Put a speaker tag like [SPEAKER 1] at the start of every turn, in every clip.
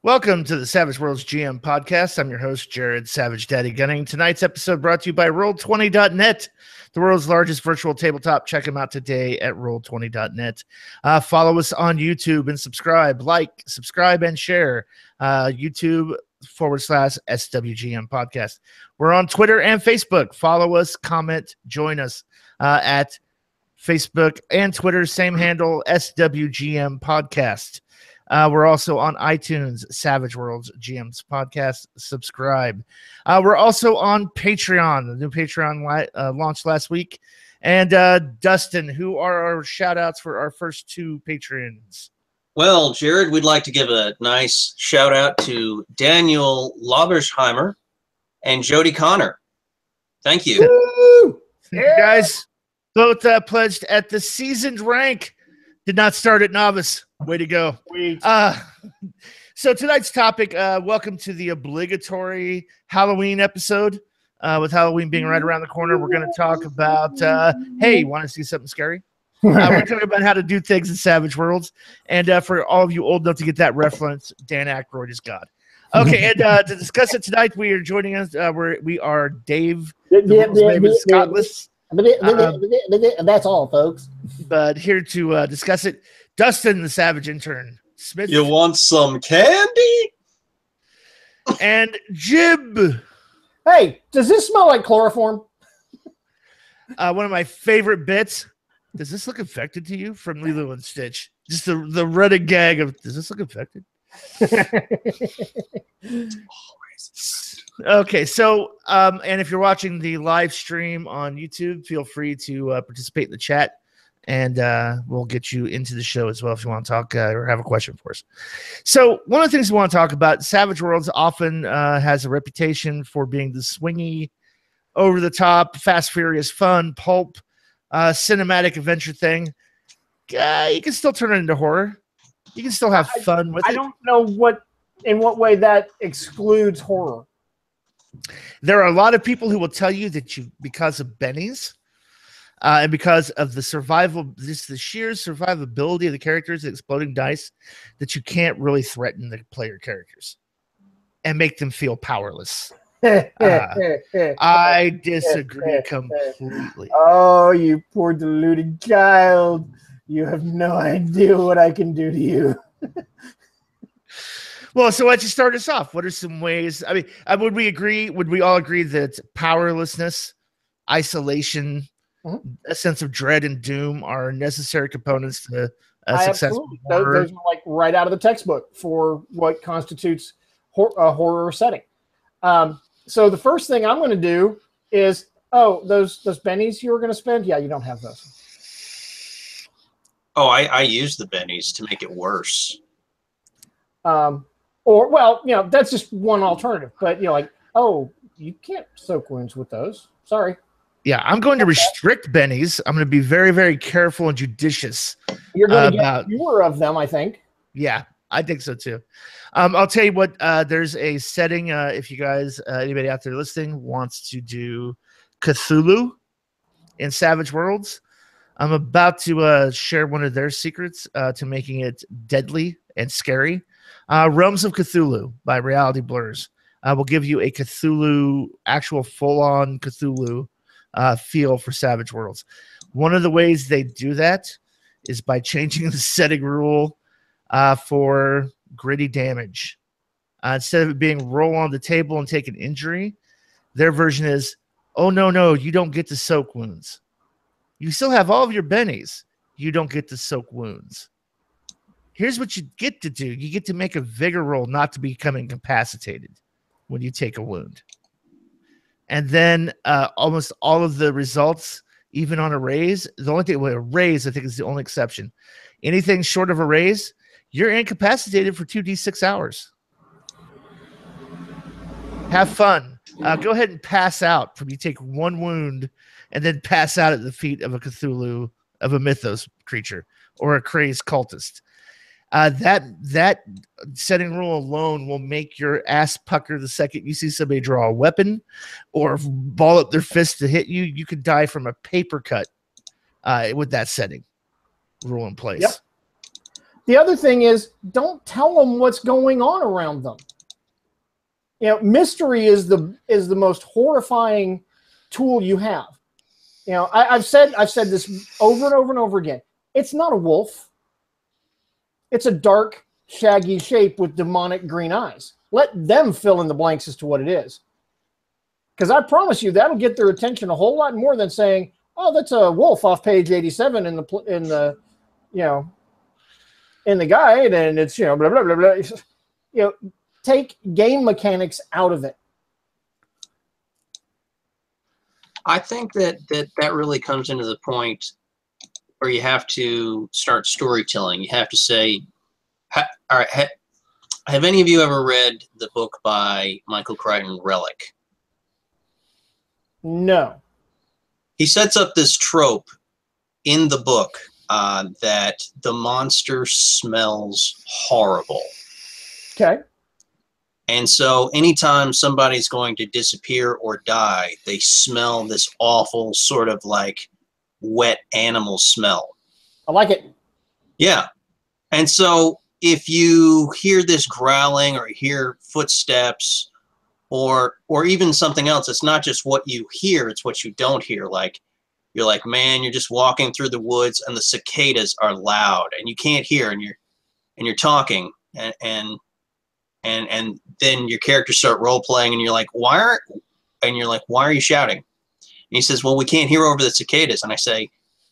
[SPEAKER 1] Welcome to the Savage Worlds GM podcast. I'm your host, Jared Savage Daddy Gunning. Tonight's episode brought to you by Roll20.net, the world's largest virtual tabletop. Check them out today at Roll20.net. Follow us on YouTube and subscribe, and share. YouTube.com/SWGM podcast. We're on Twitter and Facebook. Follow us, comment, join us at Facebook and Twitter. Same handle, SWGM podcast. We're also on iTunes, Savage Worlds GM's podcast. Subscribe. We're also on Patreon. The new Patreon launched last week. And Dustin, who are our shout outs for our first two patrons?
[SPEAKER 2] Well, Jared, we'd like to give a nice shout out to Daniel Laubersheimer and Jody Connor. Thank you.
[SPEAKER 1] Woo! Yeah. You guys both pledged at the seasoned rank. Did not start at novice. Way to go. So tonight's topic, welcome to the obligatory Halloween episode. With Halloween being right around the corner, we're going to talk about, hey, want to see something scary? We're talking about how to do things in Savage Worlds. And for all of you old enough to get that reference, Dan Aykroyd is God. Okay, and to discuss it tonight, we are joining us, we are Dave, Scottless.
[SPEAKER 3] That's all, folks.
[SPEAKER 1] But here to discuss it, Dustin, the Savage Intern Smith.
[SPEAKER 2] You want some candy?
[SPEAKER 1] And Jib.
[SPEAKER 3] Hey, does this smell like chloroform?
[SPEAKER 1] One of my favorite bits. Does this look infected to you? From Lilo and Stitch. Just the running gag of, does this look infected? Okay, so and if you're watching the live stream on YouTube, feel free to participate in the chat, and we'll get you into the show as well if you want to talk or have a question for us. So one of the things we want to talk about, Savage Worlds often has a reputation for being the swingy, over-the-top, fast, furious, fun, pulp, cinematic adventure thing. You can still turn it into horror. You can still have fun with it.
[SPEAKER 3] I don't know in what way that excludes horror.
[SPEAKER 1] There are a lot of people who will tell you that because of bennies and because of the sheer survivability of the characters, the exploding dice, that you can't really threaten the player characters and make them feel powerless. I disagree completely.
[SPEAKER 3] Oh, you poor deluded child. You have no idea what I can do to you.
[SPEAKER 1] Well, so why don't you start us off? What are some ways? I mean, would we all agree that powerlessness, isolation, a sense of dread and doom are necessary components to a successful horror?
[SPEAKER 3] Those are like right out of the textbook for what constitutes a horror setting. So the first thing I'm going to do is, those bennies you were going to spend? Yeah, you don't have those.
[SPEAKER 2] Oh, I use the bennies to make it worse.
[SPEAKER 3] That's just one alternative. But you can't soak wounds with those. Sorry.
[SPEAKER 1] Yeah, I'm going to restrict bennies. I'm going to be very, very careful and judicious.
[SPEAKER 3] You're going to get fewer of them, I think.
[SPEAKER 1] Yeah, I think so too. I'll tell you what. There's a setting. If you guys, anybody out there listening, wants to do Cthulhu in Savage Worlds, I'm about to share one of their secrets to making it deadly and scary. Realms of Cthulhu by Reality Blurs will give you a Cthulhu, actual full-on Cthulhu feel for Savage Worlds. One of the ways they do that is by changing the setting rule for gritty damage. Instead of it being roll on the table and take an injury, their version is, oh, no, you don't get to soak wounds. You still have all of your bennies. You don't get to soak wounds. Here's what you get to do. You get to make a vigor roll not to become incapacitated when you take a wound. And then almost all of the results, even on a raise, the only thing with a raise, I think, is the only exception. Anything short of a raise, you're incapacitated for 2d6 hours. Have fun. Go ahead and pass out from you take one wound and then pass out at the feet of a Cthulhu, of a Mythos creature or a crazed cultist. That setting rule alone will make your ass pucker the second you see somebody draw a weapon or ball up their fist to hit you. You could die from a paper cut with that setting rule in place.
[SPEAKER 3] The other thing is, don't tell them what's going on around them. You know, mystery is the most horrifying tool you have. You know, I've said this over and over and over again. It's not a wolf. It's a dark, shaggy shape with demonic green eyes. Let them fill in the blanks as to what it is. Because I promise you, that'll get their attention a whole lot more than saying, "Oh, that's a wolf off page 87 in the guide, and it's blah blah blah blah." Take game mechanics out of it.
[SPEAKER 2] I think that really comes into the point where you have to start storytelling. You have to say, all right, have any of you ever read the book by Michael Crichton, Relic?
[SPEAKER 3] No.
[SPEAKER 2] He sets up this trope in the book that the monster smells horrible.
[SPEAKER 3] Okay.
[SPEAKER 2] And so anytime somebody's going to disappear or die, they smell this awful sort of like wet animal smell.
[SPEAKER 3] I like it.
[SPEAKER 2] Yeah. And so if you hear this growling or hear footsteps or even something else, it's not just what you hear, it's what you don't hear. Like, you're like, man, you're just walking through the woods and the cicadas are loud and you can't hear, and you're talking and then your characters start role playing and you're like, why are you shouting? And he says, well, we can't hear over the cicadas. And I say,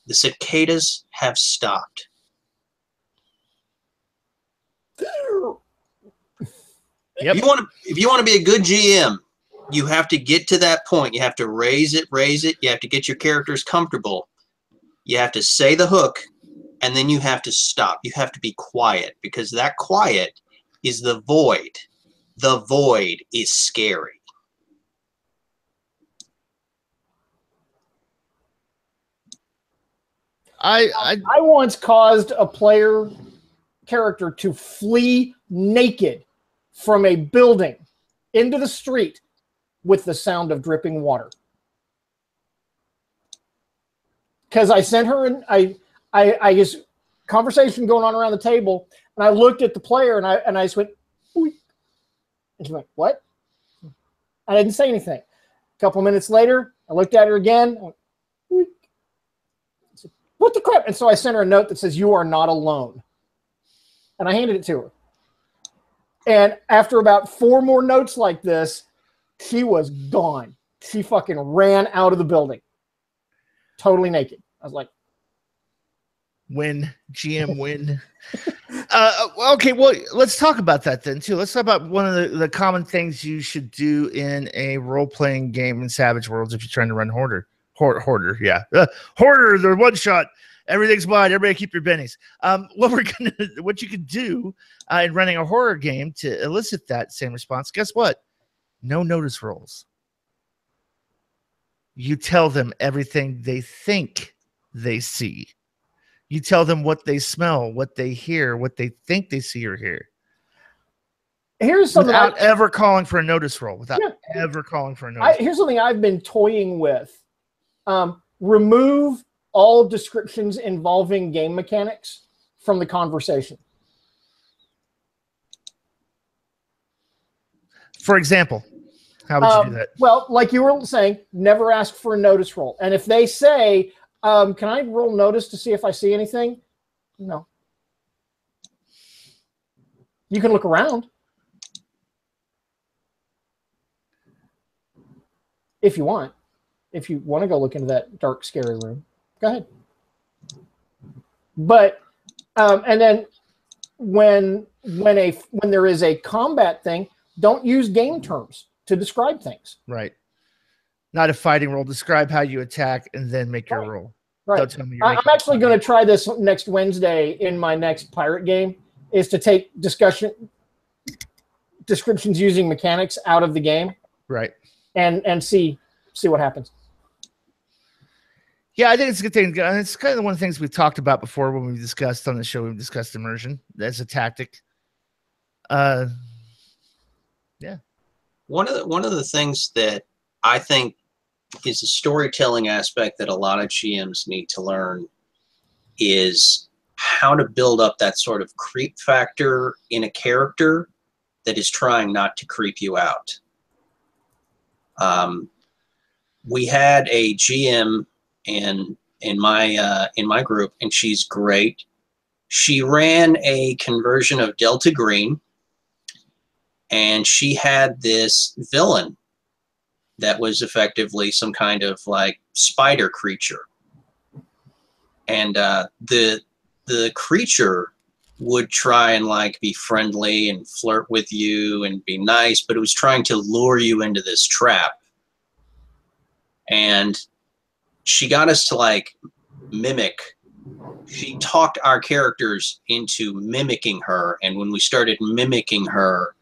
[SPEAKER 2] the cicadas have stopped.
[SPEAKER 1] Yep.
[SPEAKER 2] If you want to be a good GM, you have to get to that point. You have to raise it. You have to get your characters comfortable. You have to say the hook, and then you have to stop. You have to be quiet, because that quiet is the void. The void is scary.
[SPEAKER 3] I once caused a player character to flee naked from a building into the street with the sound of dripping water. Because I sent her and I just conversation going on around the table, and I looked at the player and I just went, "Oink." And she went, "What?" I didn't say anything. A couple minutes later, I looked at her again. I went, "Oink." I said, "What the crap?" And so I sent her a note that says, "You are not alone." And I handed it to her. And after about 4 more notes like this, she was gone. She fucking ran out of the building. Totally naked. I was like,
[SPEAKER 1] win, GM win. Okay, well, let's talk about that then too. Let's talk about one of the common things you should do in a role-playing game in Savage Worlds if you're trying to run Hoarder. Hoarder, yeah. Hoarder, the one shot. Everything's mine. Everybody keep your bennies. What you could do in running a horror game to elicit that same response, guess what? No notice rolls. You tell them everything they think they see. You tell them what they smell, what they hear, what they think they see or hear.
[SPEAKER 3] Here's something
[SPEAKER 1] without ever calling for a notice roll. Here's something I've been toying with.
[SPEAKER 3] Remove all descriptions involving game mechanics from the conversation.
[SPEAKER 1] For example, how would you do that?
[SPEAKER 3] Well, like you were saying, never ask for a notice roll. And if they say, can I roll notice to see if I see anything? No. You can look around. If you want. If you want to go look into that dark, scary room, go ahead. But, and then when there is a combat thing, don't use game terms to describe things.
[SPEAKER 1] Right. Not a fighting roll. Describe how you attack and then make your roll.
[SPEAKER 3] Right.
[SPEAKER 1] Don't tell me
[SPEAKER 3] I'm actually going to try this next Wednesday in my next pirate game, is to take descriptions using mechanics out of the game.
[SPEAKER 1] Right.
[SPEAKER 3] And see what happens.
[SPEAKER 1] Yeah, I think it's a good thing. It's kind of one of the things we've talked about before when we discussed on the show. We've discussed immersion as a tactic. Yeah.
[SPEAKER 2] One of the things that I think is the storytelling aspect that a lot of GMs need to learn is how to build up that sort of creep factor in a character that is trying not to creep you out. We had a GM in my group, and she's great. She ran a conversion of Delta Green, and she had this villain that was effectively some kind of like spider creature. And the creature would try and like be friendly and flirt with you and be nice, but it was trying to lure you into this trap. And she got us to like mimic. She talked our characters into mimicking her, and when we started mimicking her,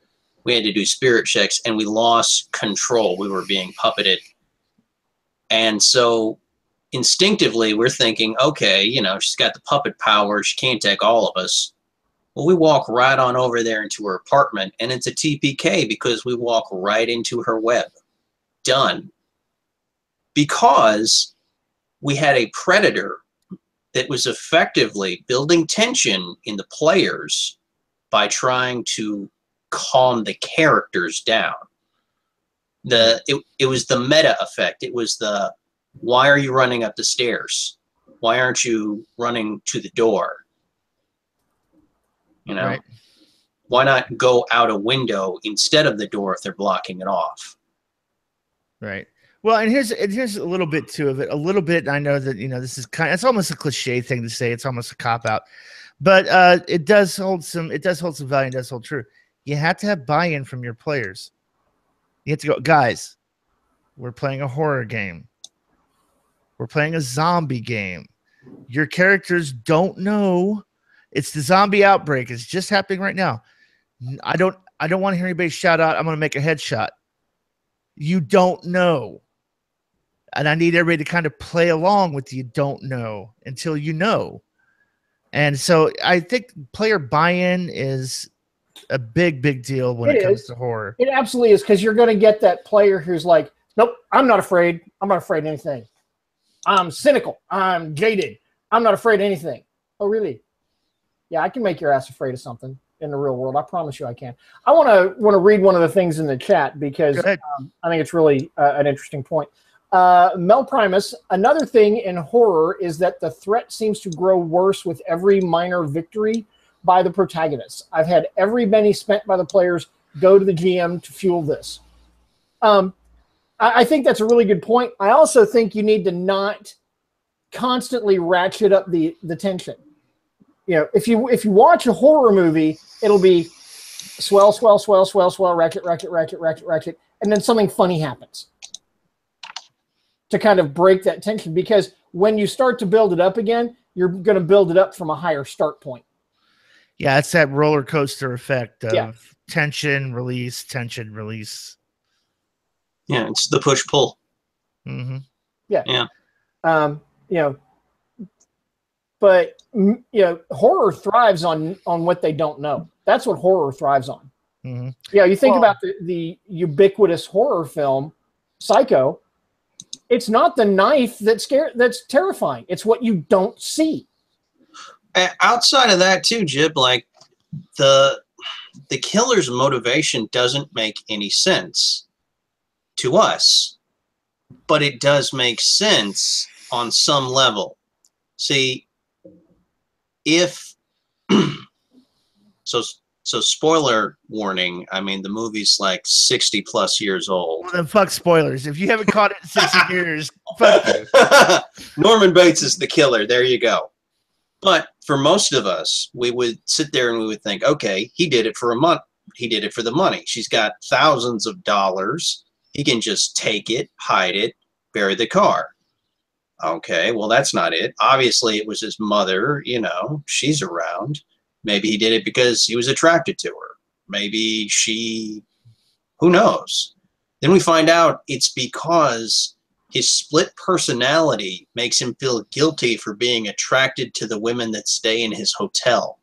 [SPEAKER 2] we had to do spirit checks, and we lost control. We were being puppeted. And so instinctively, we're thinking, okay, you know, she's got the puppet power. She can't take all of us. Well, we walk right on over there into her apartment, and it's a TPK because we walk right into her web. Done. Because we had a predator that was effectively building tension in the players by trying to calm the characters down. It was the meta effect. It was the, why are you running up the stairs? Why aren't you running to the door? You know, right. Why not go out a window instead of the door if they're blocking it off?
[SPEAKER 1] Right. Well, and here's a little bit too of it. A little bit. I know that, you know, this is it's almost a cliche thing to say. It's almost a cop out, but it does hold some value and does hold true. You have to have buy-in from your players. You have to go, guys, we're playing a horror game. We're playing a zombie game. Your characters don't know. It's the zombie outbreak. It's just happening right now. I don't want to hear anybody shout out, I'm going to make a headshot. You don't know. And I need everybody to kind of play along with you don't know until you know. And so I think player buy-in is a big, big deal when it comes to horror.
[SPEAKER 3] It absolutely is, because you're going to get that player who's like, nope, I'm not afraid. I'm not afraid of anything. I'm cynical. I'm jaded. I'm not afraid of anything. Oh, really? Yeah, I can make your ass afraid of something in the real world. I promise you I can. I want to read one of the things in the chat because I think it's really an interesting point. Mel Primus, another thing in horror is that the threat seems to grow worse with every minor victory by the protagonist. I've had every penny spent by the players go to the GM to fuel this. I think that's a really good point. I also think you need to not constantly ratchet up the tension. You know, if you watch a horror movie, it'll be swell, swell, swell, swell, swell, ratchet, ratchet, ratchet, ratchet, ratchet, and then something funny happens to kind of break that tension. Because when you start to build it up again, you're going to build it up from a higher start point.
[SPEAKER 1] Yeah, it's that roller coaster effect of tension, release, tension, release.
[SPEAKER 2] Yeah, it's the push-pull.
[SPEAKER 1] Mm-hmm.
[SPEAKER 3] Yeah. You know, but you know, horror thrives on what they don't know. That's what horror thrives on.
[SPEAKER 1] Mm-hmm.
[SPEAKER 3] Yeah, you think about the ubiquitous horror film, Psycho. It's not the knife that's terrifying. It's what you don't see.
[SPEAKER 2] Outside of that, too, Jib, like the killer's motivation doesn't make any sense to us, but it does make sense on some level. See, if so spoiler warning, I mean, the movie's like 60 plus years old.
[SPEAKER 1] Well, then fuck spoilers. If you haven't caught it in 60 years, fuck you.
[SPEAKER 2] Norman Bates is the killer. There you go. But for most of us, we would sit there and we would think, okay, he did it for a month. He did it for the money. She's got thousands of dollars. He can just take it, hide it, bury the car. Okay, well, that's not it. Obviously, it was his mother. You know, she's around. Maybe he did it because he was attracted to her. Maybe she, who knows? Then we find out it's because his split personality makes him feel guilty for being attracted to the women that stay in his hotel.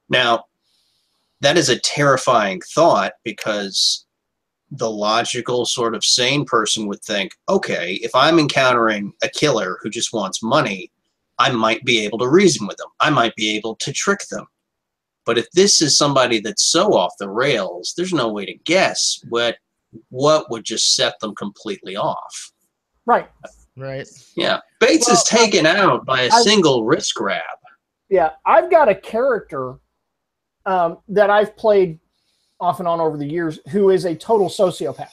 [SPEAKER 2] Now, that is a terrifying thought, because the logical sort of sane person would think, okay, if I'm encountering a killer who just wants money, I might be able to reason with them. I might be able to trick them. But if this is somebody that's so off the rails, there's no way to guess what would just set them completely off.
[SPEAKER 3] Right.
[SPEAKER 1] Right.
[SPEAKER 2] Yeah. Bates is taken out by a single wrist grab.
[SPEAKER 3] Yeah. I've got a character that I've played off and on over the years who is a total sociopath.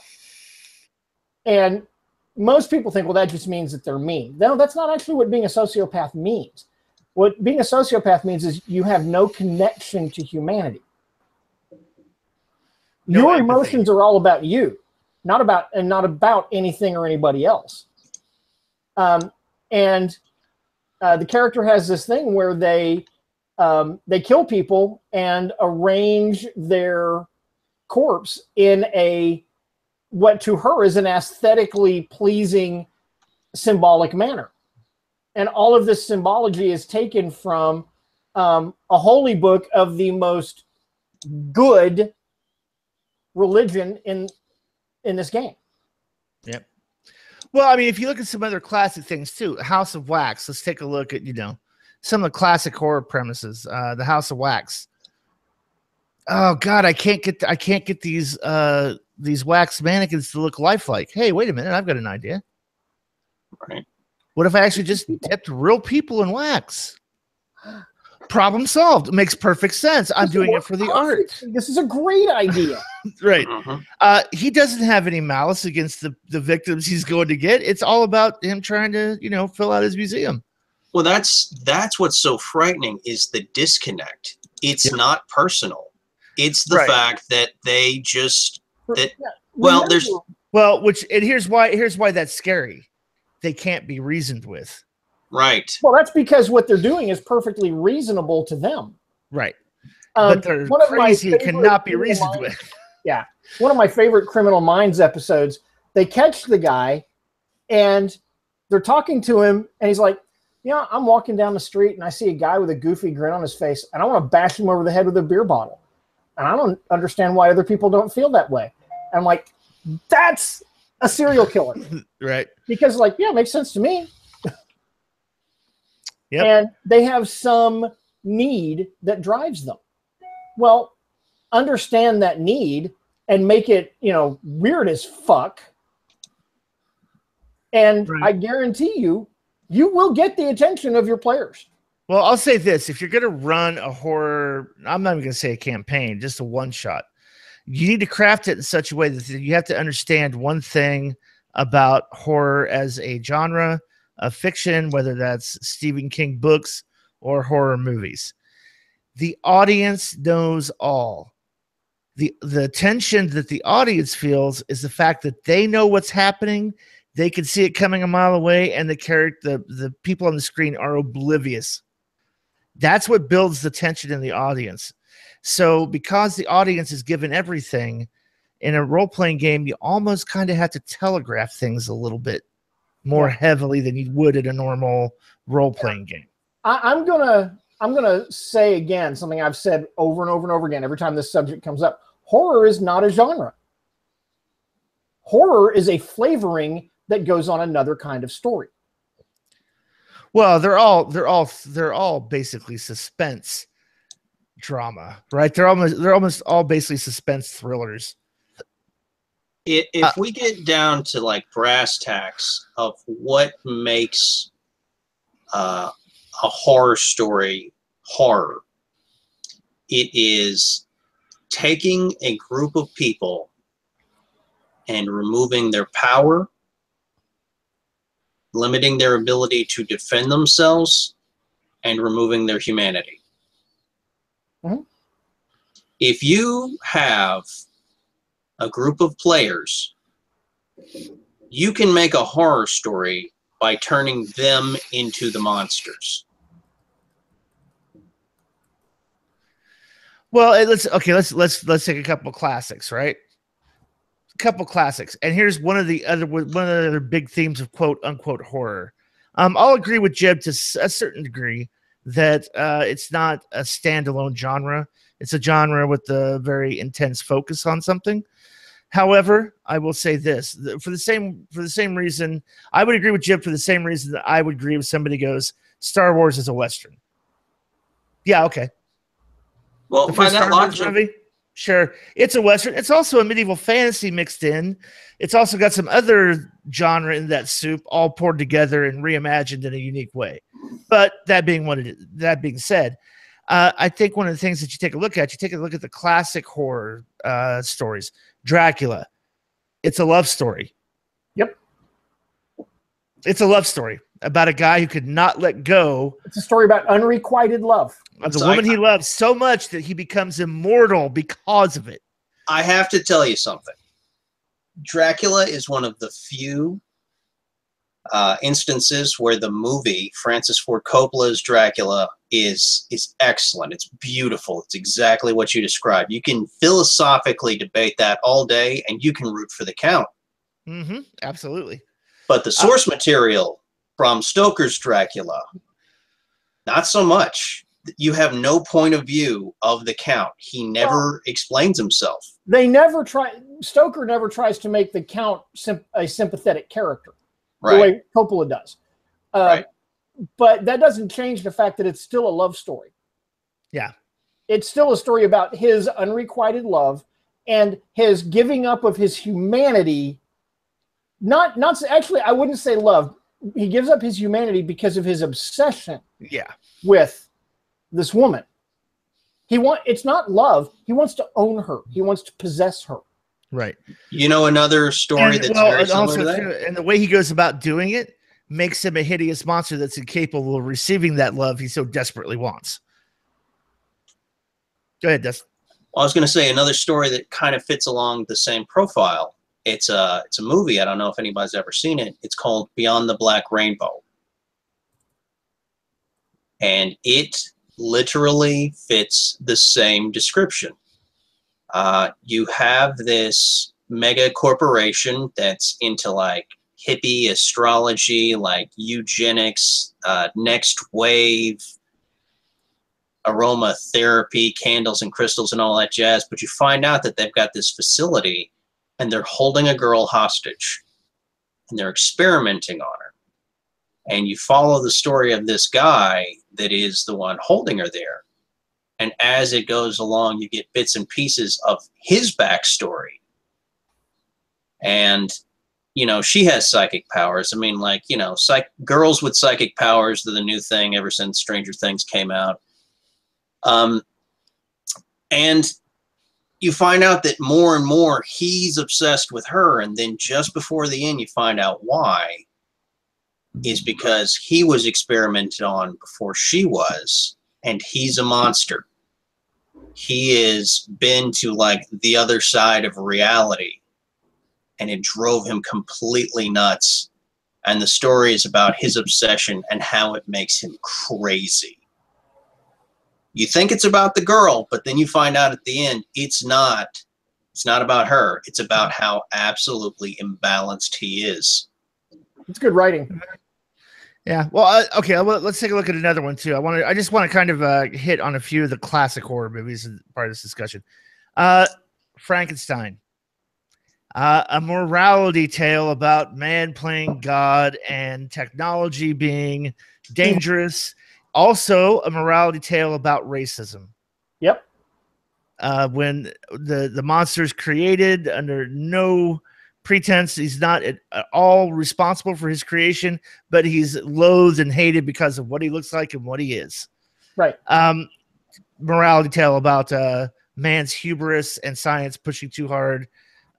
[SPEAKER 3] And most people think, well, that just means that they're mean. No, that's not actually what being a sociopath means. What being a sociopath means is you have no connection to humanity. Your emotions are all about you, not about anything or anybody else. The character has this thing where they kill people and arrange their corpse in what to her is an aesthetically pleasing, symbolic manner. And all of this symbology is taken from a holy book of the most good religion in this game.
[SPEAKER 1] Yep. Well, I mean, if you look at some other classic things too, House of Wax. Let's take a look at some of the classic horror premises. The House of Wax. Oh God, I can't get these wax mannequins to look lifelike. Hey, wait a minute, I've got an idea.
[SPEAKER 2] Right.
[SPEAKER 1] What if I actually just dipped real people in wax? Problem solved. It makes perfect sense. I'm doing it for the art.
[SPEAKER 3] This is a great idea.
[SPEAKER 1] Right. He doesn't have any malice against the victims he's going to get. It's all about him trying to, fill out his museum.
[SPEAKER 2] Well, that's what's so frightening is the disconnect. It's not personal. It's the fact that they just here's why that's scary. They can't be reasoned with. Right.
[SPEAKER 3] Well, that's because what they're doing is perfectly reasonable to them.
[SPEAKER 1] Right. But they're crazy and cannot be reasoned with.
[SPEAKER 3] Yeah. One of my favorite Criminal Minds episodes, they catch the guy and they're talking to him and he's like, I'm walking down the street and I see a guy with a goofy grin on his face and I want to bash him over the head with a beer bottle. And I don't understand why other people don't feel that way. And I'm like, that's a serial killer.
[SPEAKER 1] Right.
[SPEAKER 3] Because it makes sense to me.
[SPEAKER 1] Yep.
[SPEAKER 3] And they have some need that drives them. Well, understand that need and make it, weird as fuck. And I guarantee you will get the attention of your players.
[SPEAKER 1] Well, I'll say this. If you're going to run a horror, I'm not even going to say a campaign, just a one-shot, you need to craft it in such a way that you have to understand one thing about horror as a genre of fiction, whether that's Stephen King books or horror movies. The audience knows all. The tension that the audience feels is the fact that they know what's happening. They can see it coming a mile away, and the people on the screen are oblivious. That's what builds the tension in the audience. So because the audience is given everything, in a role-playing game, you almost kind of have to telegraph things a little bit more heavily than you would in a normal role-playing game.
[SPEAKER 3] I'm gonna say again something I've said over and over and over again every time this subject comes up. Horror is not a genre. Horror is a flavoring that goes on another kind of story.
[SPEAKER 1] Well, they're all basically suspense drama, right? They're almost all basically suspense thrillers.
[SPEAKER 2] If we get down to brass tacks of what makes a horror story horror, it is taking a group of people and removing their power, limiting their ability to defend themselves, and removing their humanity.
[SPEAKER 3] Mm-hmm.
[SPEAKER 2] If you have a group of players, you can make a horror story by turning them into the monsters.
[SPEAKER 1] Well, let's take a couple of classics, right? A couple of classics, and here's one of the other big themes of quote unquote horror. I'll agree with Jeb to a certain degree that it's not a standalone genre. It's a genre with a very intense focus on something. However, I will say this for the same reason I would agree with Jeb for the same reason that I would agree if somebody goes, Star Wars is a Western. Yeah, okay.
[SPEAKER 2] Well,
[SPEAKER 1] The
[SPEAKER 2] by
[SPEAKER 1] first
[SPEAKER 2] that
[SPEAKER 1] Star Wars
[SPEAKER 2] logic,
[SPEAKER 1] movie? Sure. It's a Western. It's also a medieval fantasy mixed in. It's also got some other genre in that soup, all poured together and reimagined in a unique way. But that being said, I think one of the things that you take a look at the classic horror stories. Dracula. It's a love story.
[SPEAKER 3] Yep.
[SPEAKER 1] It's a love story about a guy who could not let go.
[SPEAKER 3] It's a story about unrequited love
[SPEAKER 1] of the woman he loves so much that he becomes immortal because of it.
[SPEAKER 2] I have to tell you something. Dracula is one of the few instances where the movie Francis Ford Coppola's Dracula is excellent. It's beautiful. It's exactly what you described. You can philosophically debate that all day, and you can root for the Count.
[SPEAKER 1] Mm-hmm. Absolutely.
[SPEAKER 2] But the source material, Bram Stoker's Dracula, not so much. You have no point of view of the Count. He never explains himself.
[SPEAKER 3] Stoker never tries to make the Count a sympathetic character,
[SPEAKER 2] right,
[SPEAKER 3] the way Coppola does.
[SPEAKER 2] Right.
[SPEAKER 3] But that doesn't change the fact that it's still a love story.
[SPEAKER 1] Yeah.
[SPEAKER 3] It's still a story about his unrequited love and his giving up of his humanity. Not actually, I wouldn't say love. He gives up his humanity because of his obsession with this woman. It's not love. He wants to own her. He wants to possess her.
[SPEAKER 1] Right.
[SPEAKER 2] You know, another story that's very similar to that?
[SPEAKER 1] And the way he goes about doing it makes him a hideous monster that's incapable of receiving that love he so desperately wants. Go ahead, Dustin.
[SPEAKER 2] Well, I was going to say another story that kind of fits along the same profile. It's a movie. I don't know if anybody's ever seen it. It's called Beyond the Black Rainbow. And it literally fits the same description. You have this mega corporation that's into like hippie astrology, like eugenics, next wave, aromatherapy, candles and crystals and all that jazz. But you find out that they've got this facility and they're holding a girl hostage and they're experimenting on her. And you follow the story of this guy that is the one holding her there. And as it goes along, you get bits and pieces of his backstory. And, you know, she has psychic powers. I mean, like, you know, girls with psychic powers are the new thing ever since Stranger Things came out. And you find out that more and more he's obsessed with her. And then just before the end, you find out why. Is because he was experimented on before she was. And he's a monster. He has been to like the other side of reality. And it drove him completely nuts. And the story is about his obsession and how it makes him crazy. You think it's about the girl, but then you find out at the end, it's not. It's not about her. It's about how absolutely imbalanced he is.
[SPEAKER 3] It's good writing.
[SPEAKER 1] Yeah. Well, okay. Let's take a look at another one too. I just want to kind of hit on a few of the classic horror movies as part of this discussion. Frankenstein, a morality tale about man playing God and technology being dangerous. Also, a morality tale about racism.
[SPEAKER 3] Yep.
[SPEAKER 1] When the monster is created under no pretense, he's not at all responsible for his creation, but he's loathed and hated because of what he looks like and what he is.
[SPEAKER 3] Right.
[SPEAKER 1] Morality tale about man's hubris and science pushing too hard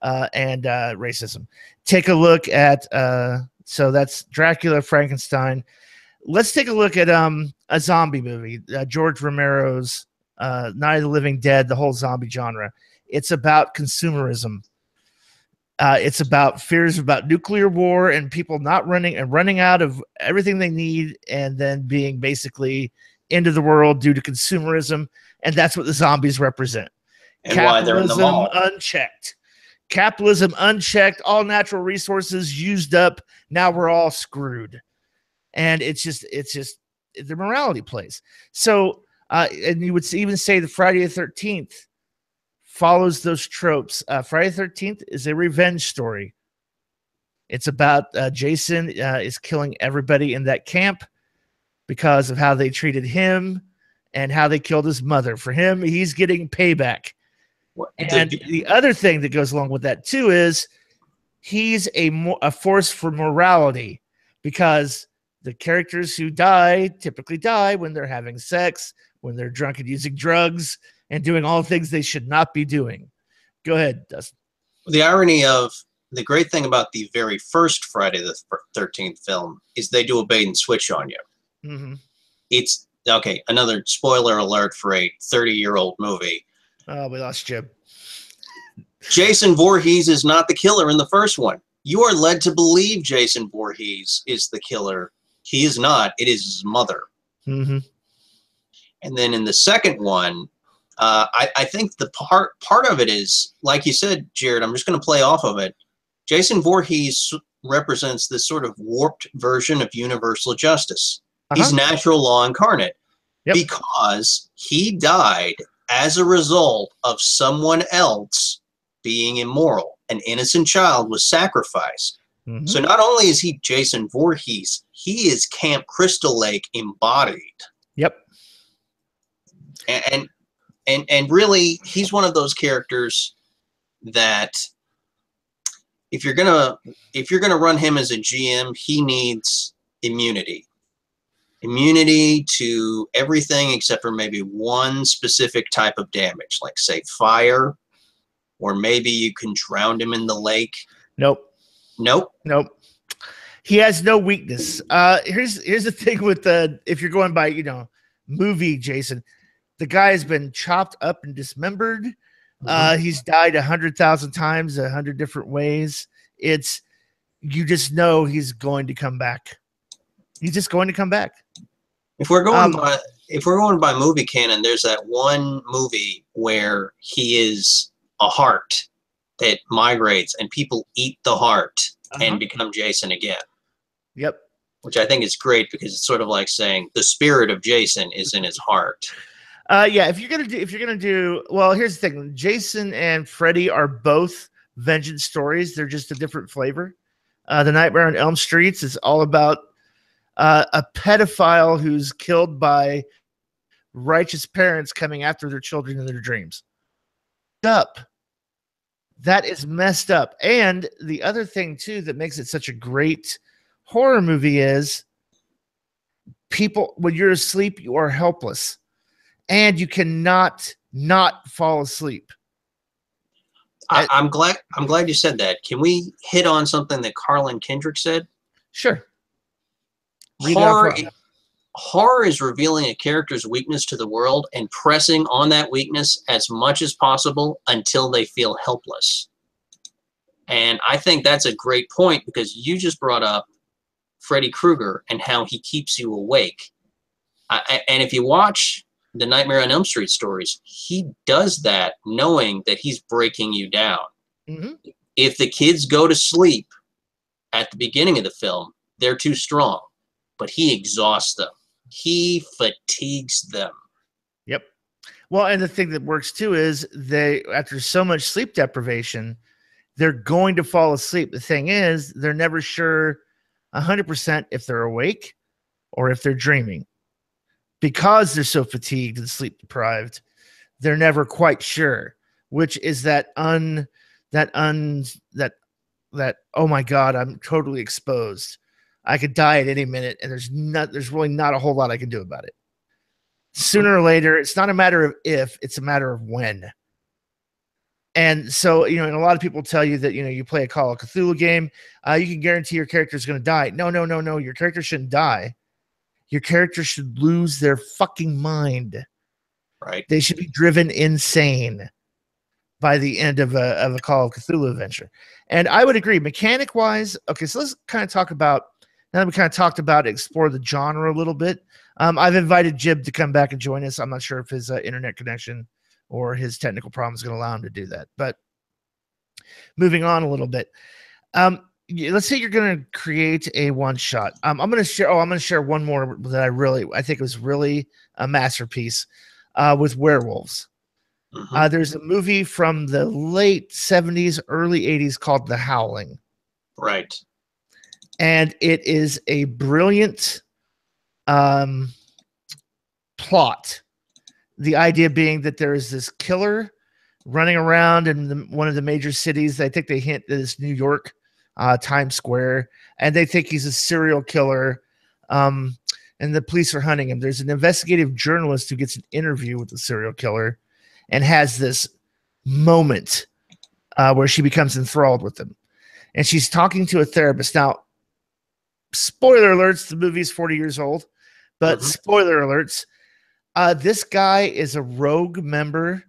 [SPEAKER 1] and racism. Take a look at so that's Dracula, Frankenstein. Let's take a look at a zombie movie, George Romero's Night of the Living Dead, the whole zombie genre. It's about consumerism. It's about fears about nuclear war and people not running out of everything they need and then being basically into the world due to consumerism. And that's what the zombies represent.
[SPEAKER 2] And why they're in the mall.
[SPEAKER 1] Unchecked. Capitalism unchecked, all natural resources used up. Now we're all screwed. And it's just the morality plays. So, and you would even say the Friday the 13th follows those tropes. Friday the 13th is a revenge story. It's about Jason is killing everybody in that camp. because of how they treated him and how they killed his mother. For him, he's getting payback. And the other thing that goes along with that too is he's a force for morality, because the characters who die typically die when they're having sex, when they're drunk and using drugs, and doing all the things they should not be doing. Go ahead, Dustin.
[SPEAKER 2] The irony of the great thing about the very first Friday the 13th film is they do a bait and switch on you.
[SPEAKER 1] Mm-hmm.
[SPEAKER 2] It's okay. Another spoiler alert for a 30-year-old movie.
[SPEAKER 1] Oh, we lost Jim.
[SPEAKER 2] Jason Voorhees is not the killer in the first one. You are led to believe Jason Voorhees is the killer. He is not. It is his mother.
[SPEAKER 1] Mm-hmm.
[SPEAKER 2] And then in the second one, I think the part of it is, like you said, Jared, I'm just going to play off of it. Jason Voorhees represents this sort of warped version of universal justice. He's natural law incarnate, because he died as a result of someone else being immoral. An innocent child was sacrificed.
[SPEAKER 1] Mm-hmm.
[SPEAKER 2] So not only is he Jason Voorhees, he is Camp Crystal Lake embodied.
[SPEAKER 1] Yep.
[SPEAKER 2] And really, he's one of those characters that if you're gonna run him as a GM, he needs immunity. Immunity to everything except for maybe one specific type of damage, like say fire, or maybe you can drown him in the lake.
[SPEAKER 1] Nope. He has no weakness. Here's the thing with if you're going by movie Jason, the guy has been chopped up and dismembered. Mm-hmm. He's died 100,000 times, 100 different ways. You just know he's going to come back. He's just going to come back.
[SPEAKER 2] If we're going by movie canon, there's that one movie where he is a heart that migrates and people eat the heart and become Jason again.
[SPEAKER 1] Yep.
[SPEAKER 2] Which I think is great, because it's sort of like saying the spirit of Jason is in his heart.
[SPEAKER 1] Yeah, if you're gonna do well, here's the thing: Jason and Freddy are both vengeance stories. They're just a different flavor. The Nightmare on Elm Street is all about a pedophile who's killed by righteous parents coming after their children in their dreams. That is messed up. And the other thing too that makes it such a great horror movie is people, when you're asleep, you are helpless. And you cannot not fall asleep.
[SPEAKER 2] I'm glad you said that. Can we hit on something that Carlin Kendrick said?
[SPEAKER 1] Sure.
[SPEAKER 2] Horror is revealing a character's weakness to the world and pressing on that weakness as much as possible until they feel helpless. And I think that's a great point, because you just brought up Freddy Krueger and how he keeps you awake. And if you watch the Nightmare on Elm Street stories, he does that knowing that he's breaking you down.
[SPEAKER 1] Mm-hmm.
[SPEAKER 2] If the kids go to sleep at the beginning of the film, they're too strong, but he exhausts them. He fatigues them.
[SPEAKER 1] Yep. Well, and the thing that works too is after so much sleep deprivation, they're going to fall asleep. The thing is, they're never sure 100% if they're awake or if they're dreaming. Because they're so fatigued and sleep deprived, they're never quite sure, which is that oh my God, I'm totally exposed. I could die at any minute, and there's really not a whole lot I can do about it. Sooner or later, it's not a matter of if, it's a matter of when. And so, and a lot of people tell you that, you play a Call of Cthulhu game, you can guarantee your character is going to die. No. Your character shouldn't die. Your character should lose their fucking mind.
[SPEAKER 2] Right.
[SPEAKER 1] They should be driven insane by the end of a Call of Cthulhu adventure. And I would agree, mechanic wise. Okay, so let's kind of talk about, now that we kind of talked about it, explore the genre a little bit. I've invited Jib to come back and join us. I'm not sure if his internet connection or his technical problem is going to allow him to do that. But moving on a little bit. Let's say you're going to create a one shot. I'm going to share one more that I think was really a masterpiece with werewolves.
[SPEAKER 2] Mm-hmm.
[SPEAKER 1] There's a movie from the late 70s, early 80s called The Howling.
[SPEAKER 2] Right.
[SPEAKER 1] And it is a brilliant plot. The idea being that there is this killer running around in one of the major cities. I think they hint that it's New York, Times Square, and they think he's a serial killer. And the police are hunting him. There's an investigative journalist who gets an interview with the serial killer and has this moment where she becomes enthralled with him. And she's talking to a therapist. Now, spoiler alerts, the movie's 40 years old, but spoiler alerts, this guy is a rogue member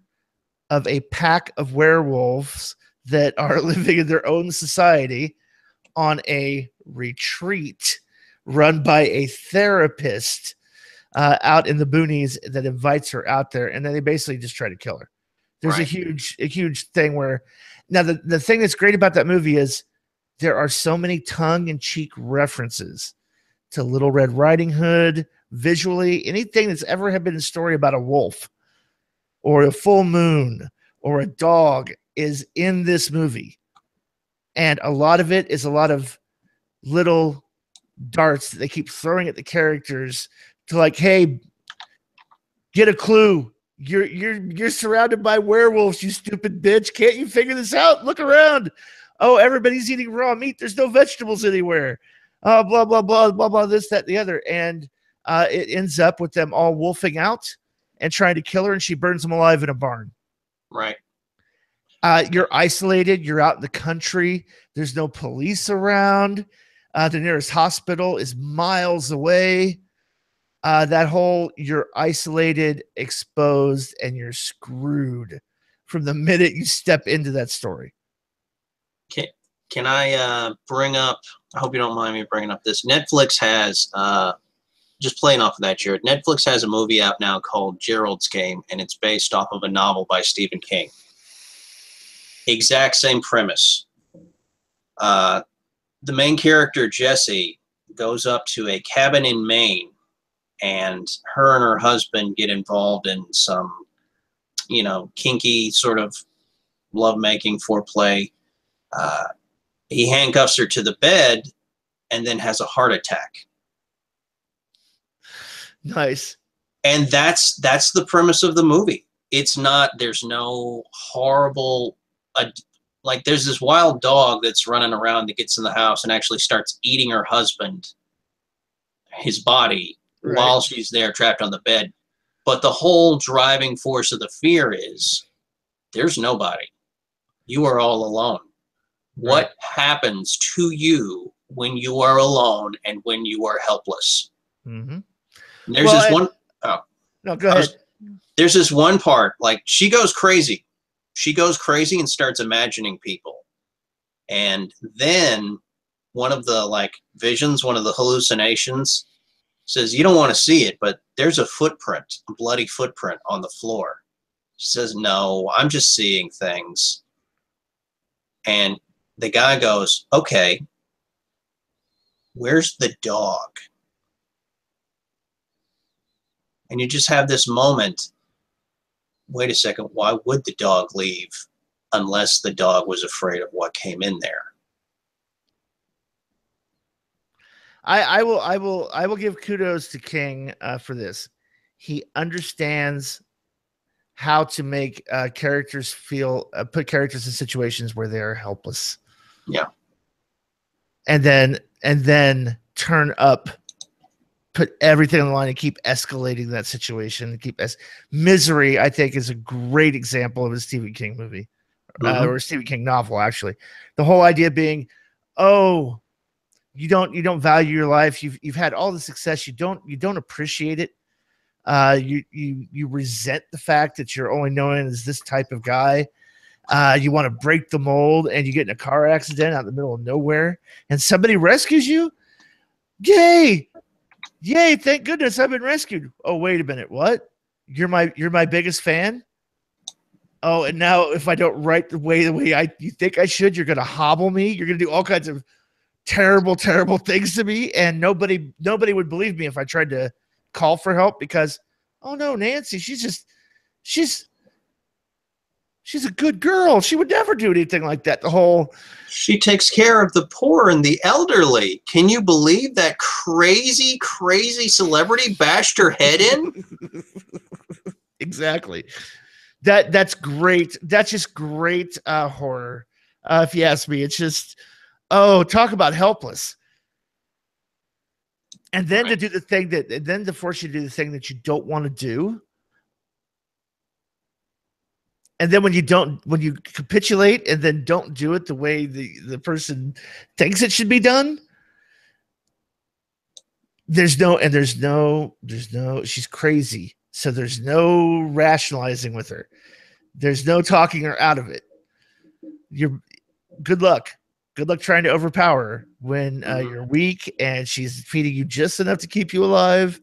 [SPEAKER 1] of a pack of werewolves that are living in their own society on a retreat run by a therapist out in the boonies that invites her out there, and then they basically just try to kill her. There's a huge thing where now the thing that's great about that movie is there are so many tongue-in-cheek references to Little Red Riding Hood, visually, anything that's ever had been a story about a wolf or a full moon or a dog is in this movie. And a lot of it is a lot of little darts that they keep throwing at the characters to like, hey, get a clue. You're surrounded by werewolves, you stupid bitch. Can't you figure this out? Look around. Oh, everybody's eating raw meat. There's no vegetables anywhere. Blah, blah, blah, blah, blah, this, that, and the other. And it ends up with them all wolfing out and trying to kill her, and she burns them alive in a barn.
[SPEAKER 2] Right.
[SPEAKER 1] You're isolated. You're out in the country. There's no police around. The nearest hospital is miles away. That whole you're isolated, exposed, and you're screwed from the minute you step into that story.
[SPEAKER 2] Can I bring up, I hope you don't mind me bringing up this. Netflix has, just playing off of that, Jared, Netflix has a movie out now called Gerald's Game, and it's based off of a novel by Stephen King. Exact same premise. The main character, Jessie, goes up to a cabin in Maine, and her husband get involved in some, kinky sort of lovemaking foreplay. He handcuffs her to the bed and then has a heart attack.
[SPEAKER 1] Nice.
[SPEAKER 2] And that's the premise of the movie. It's not, there's no horrible, like there's this wild dog that's running around that gets in the house and actually starts eating her husband, his body, while she's there trapped on the bed. But the whole driving force of the fear is there's nobody. You are all alone. What happens to you when you are alone and when you are helpless?
[SPEAKER 1] Mm-hmm.
[SPEAKER 2] There's this one. Oh,
[SPEAKER 1] no, go ahead.
[SPEAKER 2] There's this one part, like she goes crazy. She goes crazy and starts imagining people. And then one of the visions, one of the hallucinations says, you don't want to see it, but there's a footprint, a bloody footprint on the floor. She says, no, I'm just seeing things. And the guy goes, okay, where's the dog? And you just have this moment, wait a second, why would the dog leave unless the dog was afraid of what came in there?
[SPEAKER 1] I will give kudos to King for this. He understands how to make characters feel, put characters in situations where they are helpless.
[SPEAKER 2] Yeah.
[SPEAKER 1] And then turn up, put everything on the line and keep escalating that situation. Misery, I think, is a great example of a Stephen King movie, or a Stephen King novel. Actually, the whole idea being, oh, you don't value your life. You've had all the success. You don't appreciate it. You resent the fact that you're only known as this type of guy. You want to break the mold, and you get in a car accident out in the middle of nowhere, and somebody rescues you. Yay! Thank goodness I've been rescued. Oh, wait a minute. What? You're my biggest fan? Oh, and now if I don't write the way you think I should, you're going to hobble me. You're going to do all kinds of terrible, terrible things to me, and nobody would believe me if I tried to call for help because, oh no, Nancy, she's She's a good girl. She would never do anything like that. The whole
[SPEAKER 2] She takes care of the poor and the elderly. Can you believe that crazy, crazy celebrity bashed her head in?
[SPEAKER 1] exactly. That's great. That's just great horror. If you ask me, it's just talk about helpless. And then to do the thing to force you to do the thing that you don't want to do. And then when you capitulate and then don't do it the way the person thinks it should be done, there's no, she's crazy. So there's no rationalizing with her. There's no talking her out of it. Good luck. Good luck trying to overpower her when you're weak and she's feeding you just enough to keep you alive.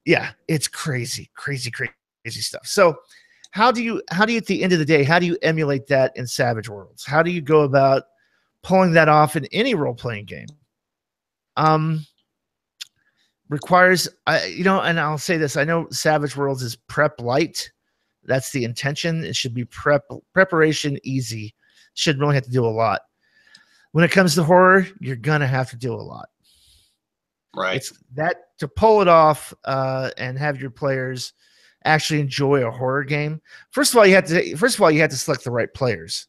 [SPEAKER 1] Yeah, it's crazy, crazy, crazy stuff. So how do you at the end of the day, how do you emulate that in Savage Worlds? How do you go about pulling that off in any role-playing game? Requires, and I'll say this, I know Savage Worlds is prep light. That's the intention. It should be preparation easy. Shouldn't really have to do a lot. When it comes to horror, you're going to have to do a lot.
[SPEAKER 2] Right.
[SPEAKER 1] It's that to pull it off and have your players actually enjoy a horror game. First of all, you have to select the right players.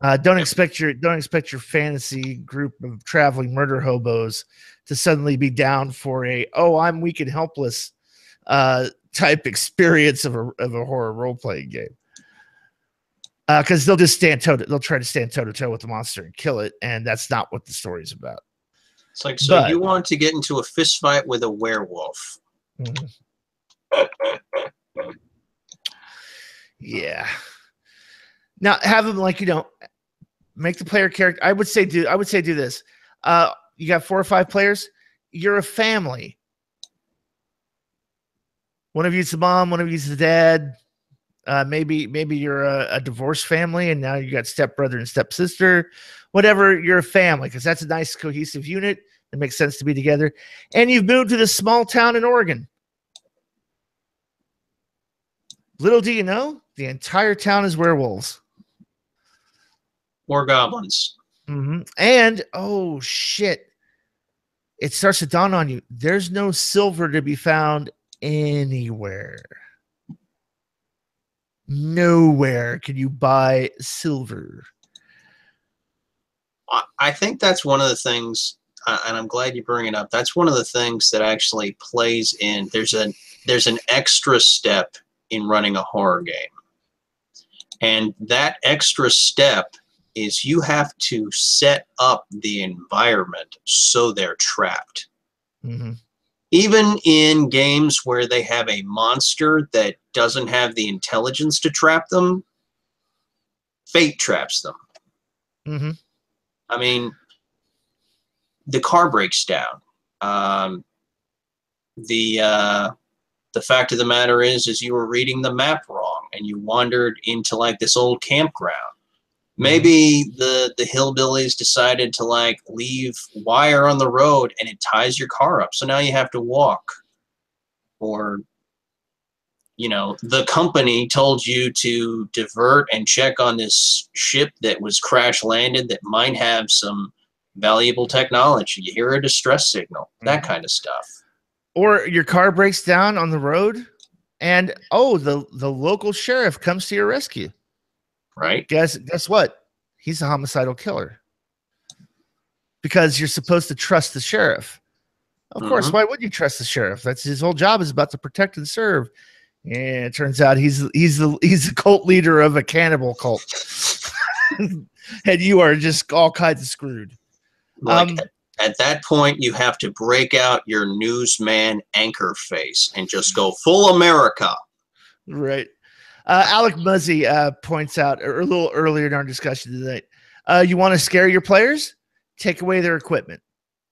[SPEAKER 1] Don't expect your fantasy group of traveling murder hobos to suddenly be down for I'm weak and helpless type experience of a horror role playing game. Because they'll try to stand toe to toe with the monster and kill it, and that's not what the story's about.
[SPEAKER 2] It's like, you want to get into a fist fight with a werewolf.
[SPEAKER 1] Mm-hmm. Yeah. Now have them make the player character. I would say do this. You got 4 or 5 players. You're a family. One of you's the mom, one of you's the dad. Maybe you're a divorced family, and now you got stepbrother and stepsister. Whatever, you're a family because that's a nice cohesive unit. It makes sense to be together. And you've moved to this small town in Oregon. Little do you know, the entire town is werewolves.
[SPEAKER 2] Or goblins.
[SPEAKER 1] Mm-hmm. And, oh, shit. It starts to dawn on you. There's no silver to be found anywhere. Nowhere can you buy silver.
[SPEAKER 2] I think that's one of the things, and I'm glad you bring it up. That's one of the things that actually plays in. There's an extra step in running a horror game. And that extra step is you have to set up the environment so they're trapped.
[SPEAKER 1] Mm-hmm.
[SPEAKER 2] Even in games where they have a monster that doesn't have the intelligence to trap them, fate traps them.
[SPEAKER 1] Mm-hmm.
[SPEAKER 2] I mean, the car breaks down. The fact of the matter is you were reading the map wrong and you wandered into like this old campground. Maybe the hillbillies decided to like leave wire on the road and it ties your car up. So now you have to walk. Or, the company told you to divert and check on this ship that was crash landed that might have some valuable technology. You hear a distress signal, that kind of stuff.
[SPEAKER 1] Or your car breaks down on the road and, the local sheriff comes to your rescue.
[SPEAKER 2] Right.
[SPEAKER 1] Guess what? He's a homicidal killer. Because you're supposed to trust the sheriff. Of course, why would you trust the sheriff? That's his whole job, is about to protect and serve. And it turns out he's the cult leader of a cannibal cult. And you are just all kinds of screwed.
[SPEAKER 2] At that point, you have to break out your newsman anchor face and just go full America.
[SPEAKER 1] Right. Alec Muzzy points out a little earlier in our discussion tonight, you want to scare your players? Take away their equipment.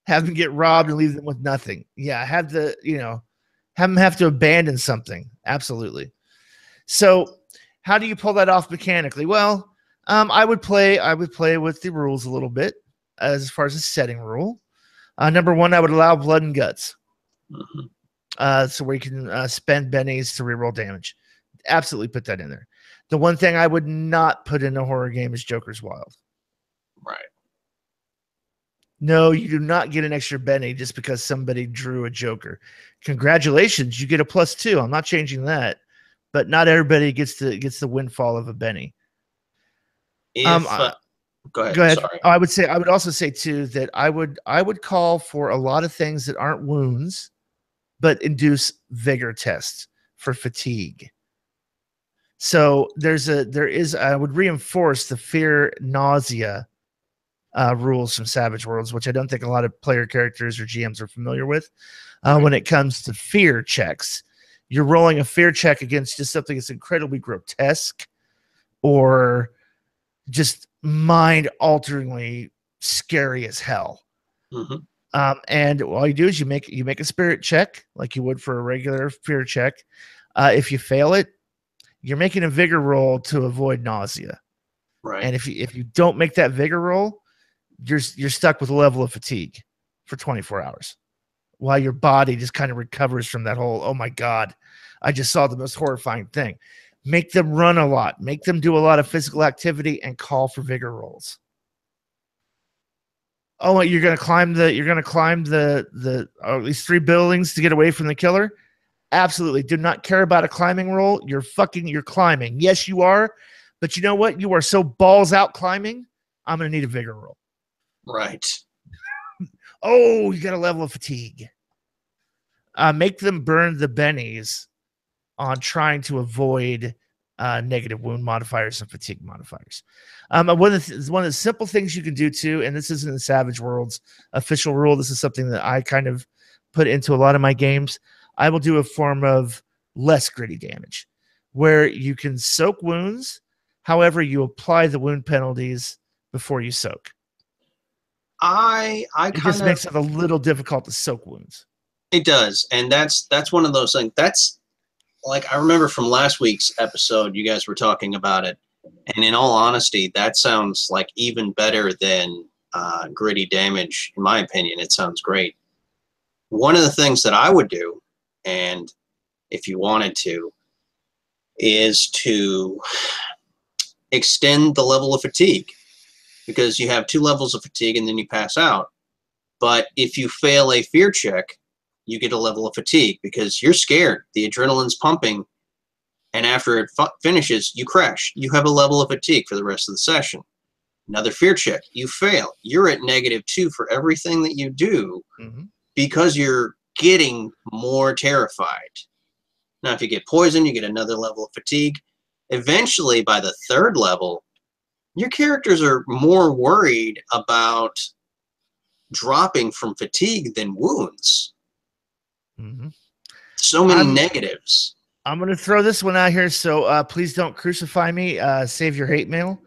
[SPEAKER 1] Have them get robbed and leave them with nothing. Yeah, have them have to abandon something. Absolutely. So how do you pull that off mechanically? Well, I would play with the rules a little bit as far as a setting rule. Number 1, I would allow blood and guts. So where you can spend bennies to reroll damage. Absolutely put that in there. The one thing I would not put in a horror game is Joker's Wild.
[SPEAKER 2] Right.
[SPEAKER 1] No, you do not get an extra Benny just because somebody drew a Joker. Congratulations, you get a +2. I'm not changing that, but not everybody gets the windfall of a Benny.
[SPEAKER 2] If go ahead.
[SPEAKER 1] Go ahead.
[SPEAKER 2] Sorry.
[SPEAKER 1] I would also say too that I would call for a lot of things that aren't wounds, but induce vigor tests for fatigue. So I would reinforce the fear nausea rules from Savage Worlds, which I don't think a lot of player characters or GMs are familiar with. When it comes to fear checks, you're rolling a fear check against just something that's incredibly grotesque or just mind-alteringly scary as hell.
[SPEAKER 2] Mm-hmm.
[SPEAKER 1] And all you do is you make a spirit check like you would for a regular fear check. If you fail it, you're making a vigor roll to avoid nausea.
[SPEAKER 2] Right.
[SPEAKER 1] And if you don't make that vigor roll, you're stuck with a level of fatigue for 24 hours while your body just kind of recovers from that whole, oh my God, I just saw the most horrifying thing. Make them run a lot, make them do a lot of physical activity, and call for vigor rolls. Oh, you're going to climb the or at least 3 buildings to get away from the killer? Absolutely. Do not care about a climbing roll. You're climbing. Yes, you are. But you know what? You are so balls out climbing. I'm going to need a vigor roll.
[SPEAKER 2] Right.
[SPEAKER 1] Oh, you got a level of fatigue. Make them burn the bennies on trying to avoid negative wound modifiers and fatigue modifiers. One of the simple things you can do too, and this isn't the Savage Worlds official rule. This is something that I kind of put into a lot of my games. I will do a form of less gritty damage where you can soak wounds. However, you apply the wound penalties before you soak.
[SPEAKER 2] It
[SPEAKER 1] just makes it a little difficult to soak wounds.
[SPEAKER 2] It does. And that's one of those things. That's like, I remember from last week's episode, you guys were talking about it. And in all honesty, that sounds like even better than gritty damage. In my opinion, it sounds great. One of the things that I would do, and if you wanted to, is to extend the level of fatigue, because you have 2 levels of fatigue and then you pass out. But if you fail a fear check, you get a level of fatigue because you're scared. The adrenaline's pumping, and after it finishes, you crash. You have a level of fatigue for the rest of the session. Another fear check, you fail. You're at -2 for everything that you do because you're getting more terrified. Now, if you get poisoned, you get another level of fatigue. Eventually, by the 3rd level, your characters are more worried about dropping from fatigue than wounds. So many negatives.
[SPEAKER 1] I'm going to throw this one out here, so please don't crucify me. Save your hate mail.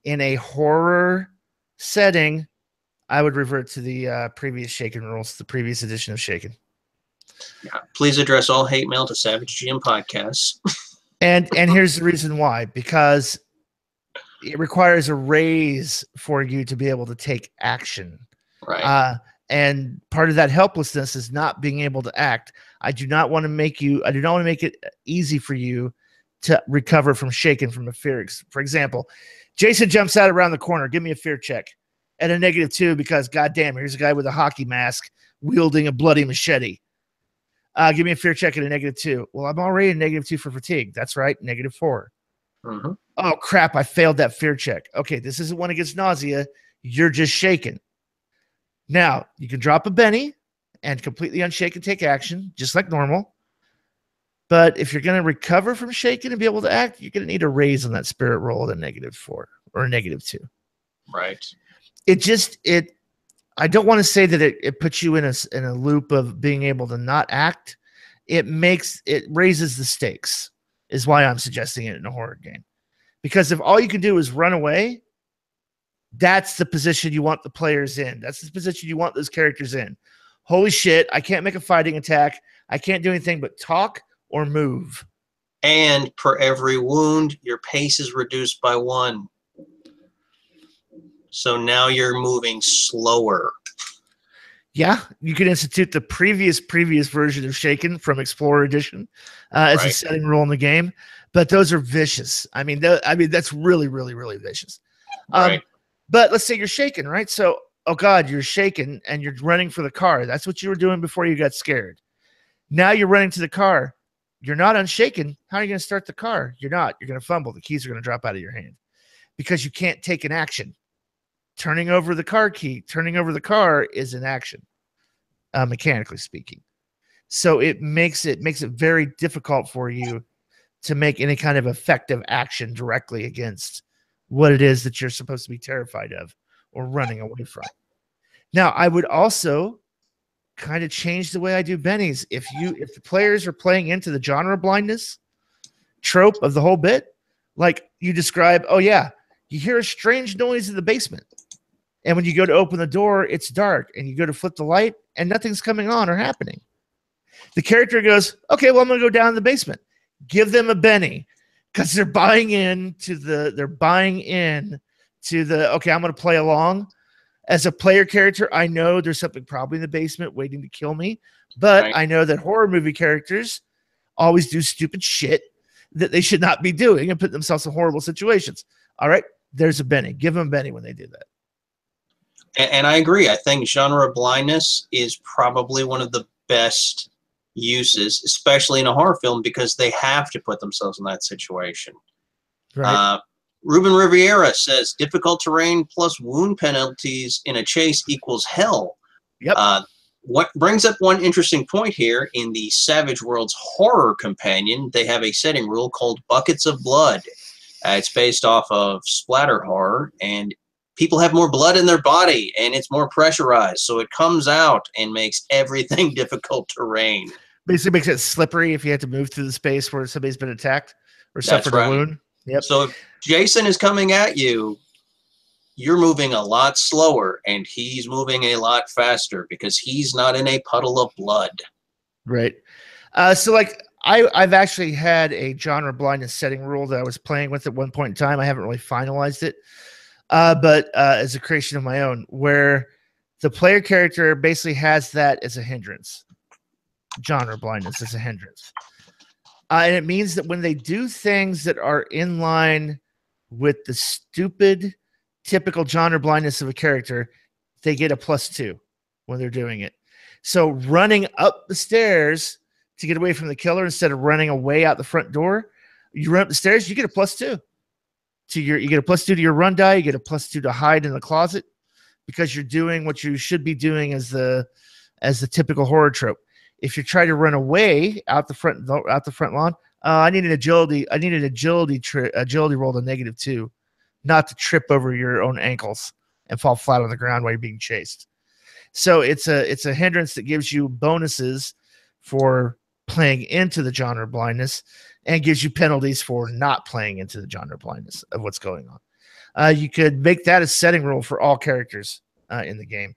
[SPEAKER 1] In a horror setting, I would revert to the previous Shaken rules, the previous edition of Shaken.
[SPEAKER 2] Yeah, please address all hate mail to Savage GM Podcasts.
[SPEAKER 1] and here's the reason why. Because it requires a raise for you to be able to take action.
[SPEAKER 2] Right.
[SPEAKER 1] And part of that helplessness is not being able to act. I do not want to make it easy for you to recover from Shaken from a fear. For example, Jason jumps out around the corner. Give me a fear check at a -2 because, goddamn, here's a guy with a hockey mask wielding a bloody machete. Give me a fear check at a -2. Well, I'm already at -2 for fatigue. That's right, -4. Oh, crap, I failed that fear check. Okay, this isn't one against nausea. You're just shaken. Now, you can drop a Benny and completely unshake and take action, just like normal. But if you're going to recover from shaken and be able to act, you're going to need a raise on that spirit roll at a -4 or a -2.
[SPEAKER 2] Right.
[SPEAKER 1] I don't want to say that it puts you in a loop of being able to not act. It raises the stakes, is why I'm suggesting it in a horror game. Because if all you can do is run away, that's the position you want the players in. That's the position you want those characters in. Holy shit, I can't make a fighting attack. I can't do anything but talk or move.
[SPEAKER 2] And per every wound, your pace is reduced by 1. So now you're moving slower.
[SPEAKER 1] Yeah, you can institute the previous version of Shaken from Explorer Edition as a setting rule in the game. but those are vicious. I mean, that's really, really, really vicious.
[SPEAKER 2] Right.
[SPEAKER 1] But let's say you're shaken, right? So, oh God, you're shaken and you're running for the car. That's what you were doing before you got scared. Now you're running to the car. You're not unshaken. How are you going to start the car? You're not. You're going to fumble. The keys are going to drop out of your hand because you can't take an action. Turning over the car key, turning over the car is an action, mechanically speaking. So it makes it very difficult for you to make any kind of effective action directly against what it is that you're supposed to be terrified of or running away from. Now, I would also kind of change the way I do bennies. If the players are playing into the genre blindness trope of the whole bit, like you describe, oh yeah, you hear a strange noise in the basement. And when you go to open the door, it's dark, and you go to flip the light and nothing's coming on or happening. The character goes, okay, well, I'm going to go down in the basement. Give them a Benny because they're buying in to the, okay, I'm going to play along. As a player character, I know there's something probably in the basement waiting to kill me, but right. I know that horror movie characters always do stupid shit that they should not be doing and put themselves in horrible situations. All right, there's a Benny. Give them a Benny when they do that.
[SPEAKER 2] And I agree. I think genre blindness is probably one of the best uses, especially in a horror film, because they have to put themselves in that situation.
[SPEAKER 1] Right.
[SPEAKER 2] Ruben Riviera says difficult terrain plus wound penalties in a chase equals hell.
[SPEAKER 1] Yep.
[SPEAKER 2] What brings up one interesting point here in the Savage Worlds horror companion, they have a setting rule called Buckets of Blood. It's based off of splatter horror, and people have more blood in their body, and it's more pressurized, so it comes out and makes everything difficult terrain.
[SPEAKER 1] Basically makes it slippery if you have to move through the space where somebody's been attacked or suffered a wound. Yep.
[SPEAKER 2] So if Jason is coming at you, you're moving a lot slower, and he's moving a lot faster because he's not in a puddle of blood.
[SPEAKER 1] Right. So like I've actually had a genre blindness setting rule that I was playing with at one point in time. I haven't really finalized it. But as a creation of my own, where the player character basically has that as a hindrance. Genre blindness as a hindrance. And it means that when they do things that are in line with the stupid, typical genre blindness of a character, they get a +2 when they're doing it. So running up the stairs to get away from the killer instead of running away out the front door, you run up the stairs, you get a +2. You get a +2 to your run die, you get a +2 to hide in the closet because you're doing what you should be doing as the typical horror trope. If you try to run away out the front lawn, I need an agility roll to -2, not to trip over your own ankles and fall flat on the ground while you're being chased. So it's a hindrance that gives you bonuses for playing into the genre blindness and gives you penalties for not playing into the genre blindness of what's going on. You could make that a setting rule for all characters in the game.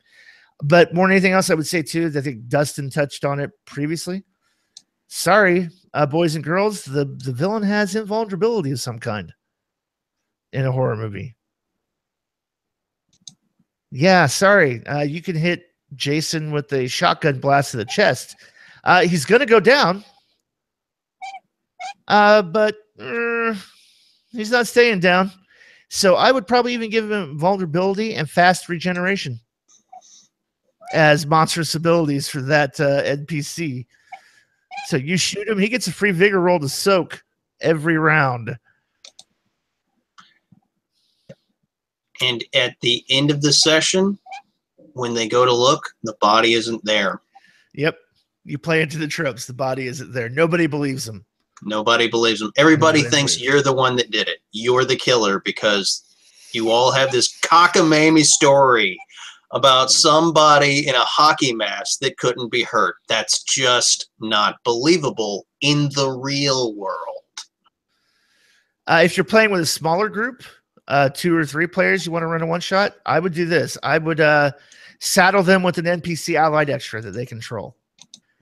[SPEAKER 1] But more than anything else, I would say, too, that I think Dustin touched on it previously. Sorry, boys and girls, the villain has invulnerability of some kind in a horror movie. Yeah, sorry. You can hit Jason with a shotgun blast to the chest. He's going to go down. But he's not staying down. So I would probably even give him vulnerability and fast regeneration as monstrous abilities for that NPC. So you shoot him, he gets a free vigor roll to soak every round.
[SPEAKER 2] And at the end of the session, when they go to look, the body isn't there.
[SPEAKER 1] Yep. You play into the tropes. The body isn't there. Nobody believes him.
[SPEAKER 2] Nobody believes him. Everybody thinks you're the one that did it. You're the killer because you all have this cockamamie story about somebody in a hockey mask that couldn't be hurt. That's just not believable in the real world.
[SPEAKER 1] If you're playing with a smaller group, 2 or 3 players, you want to run a one-shot, I would do this. I would saddle them with an NPC allied extra that they control.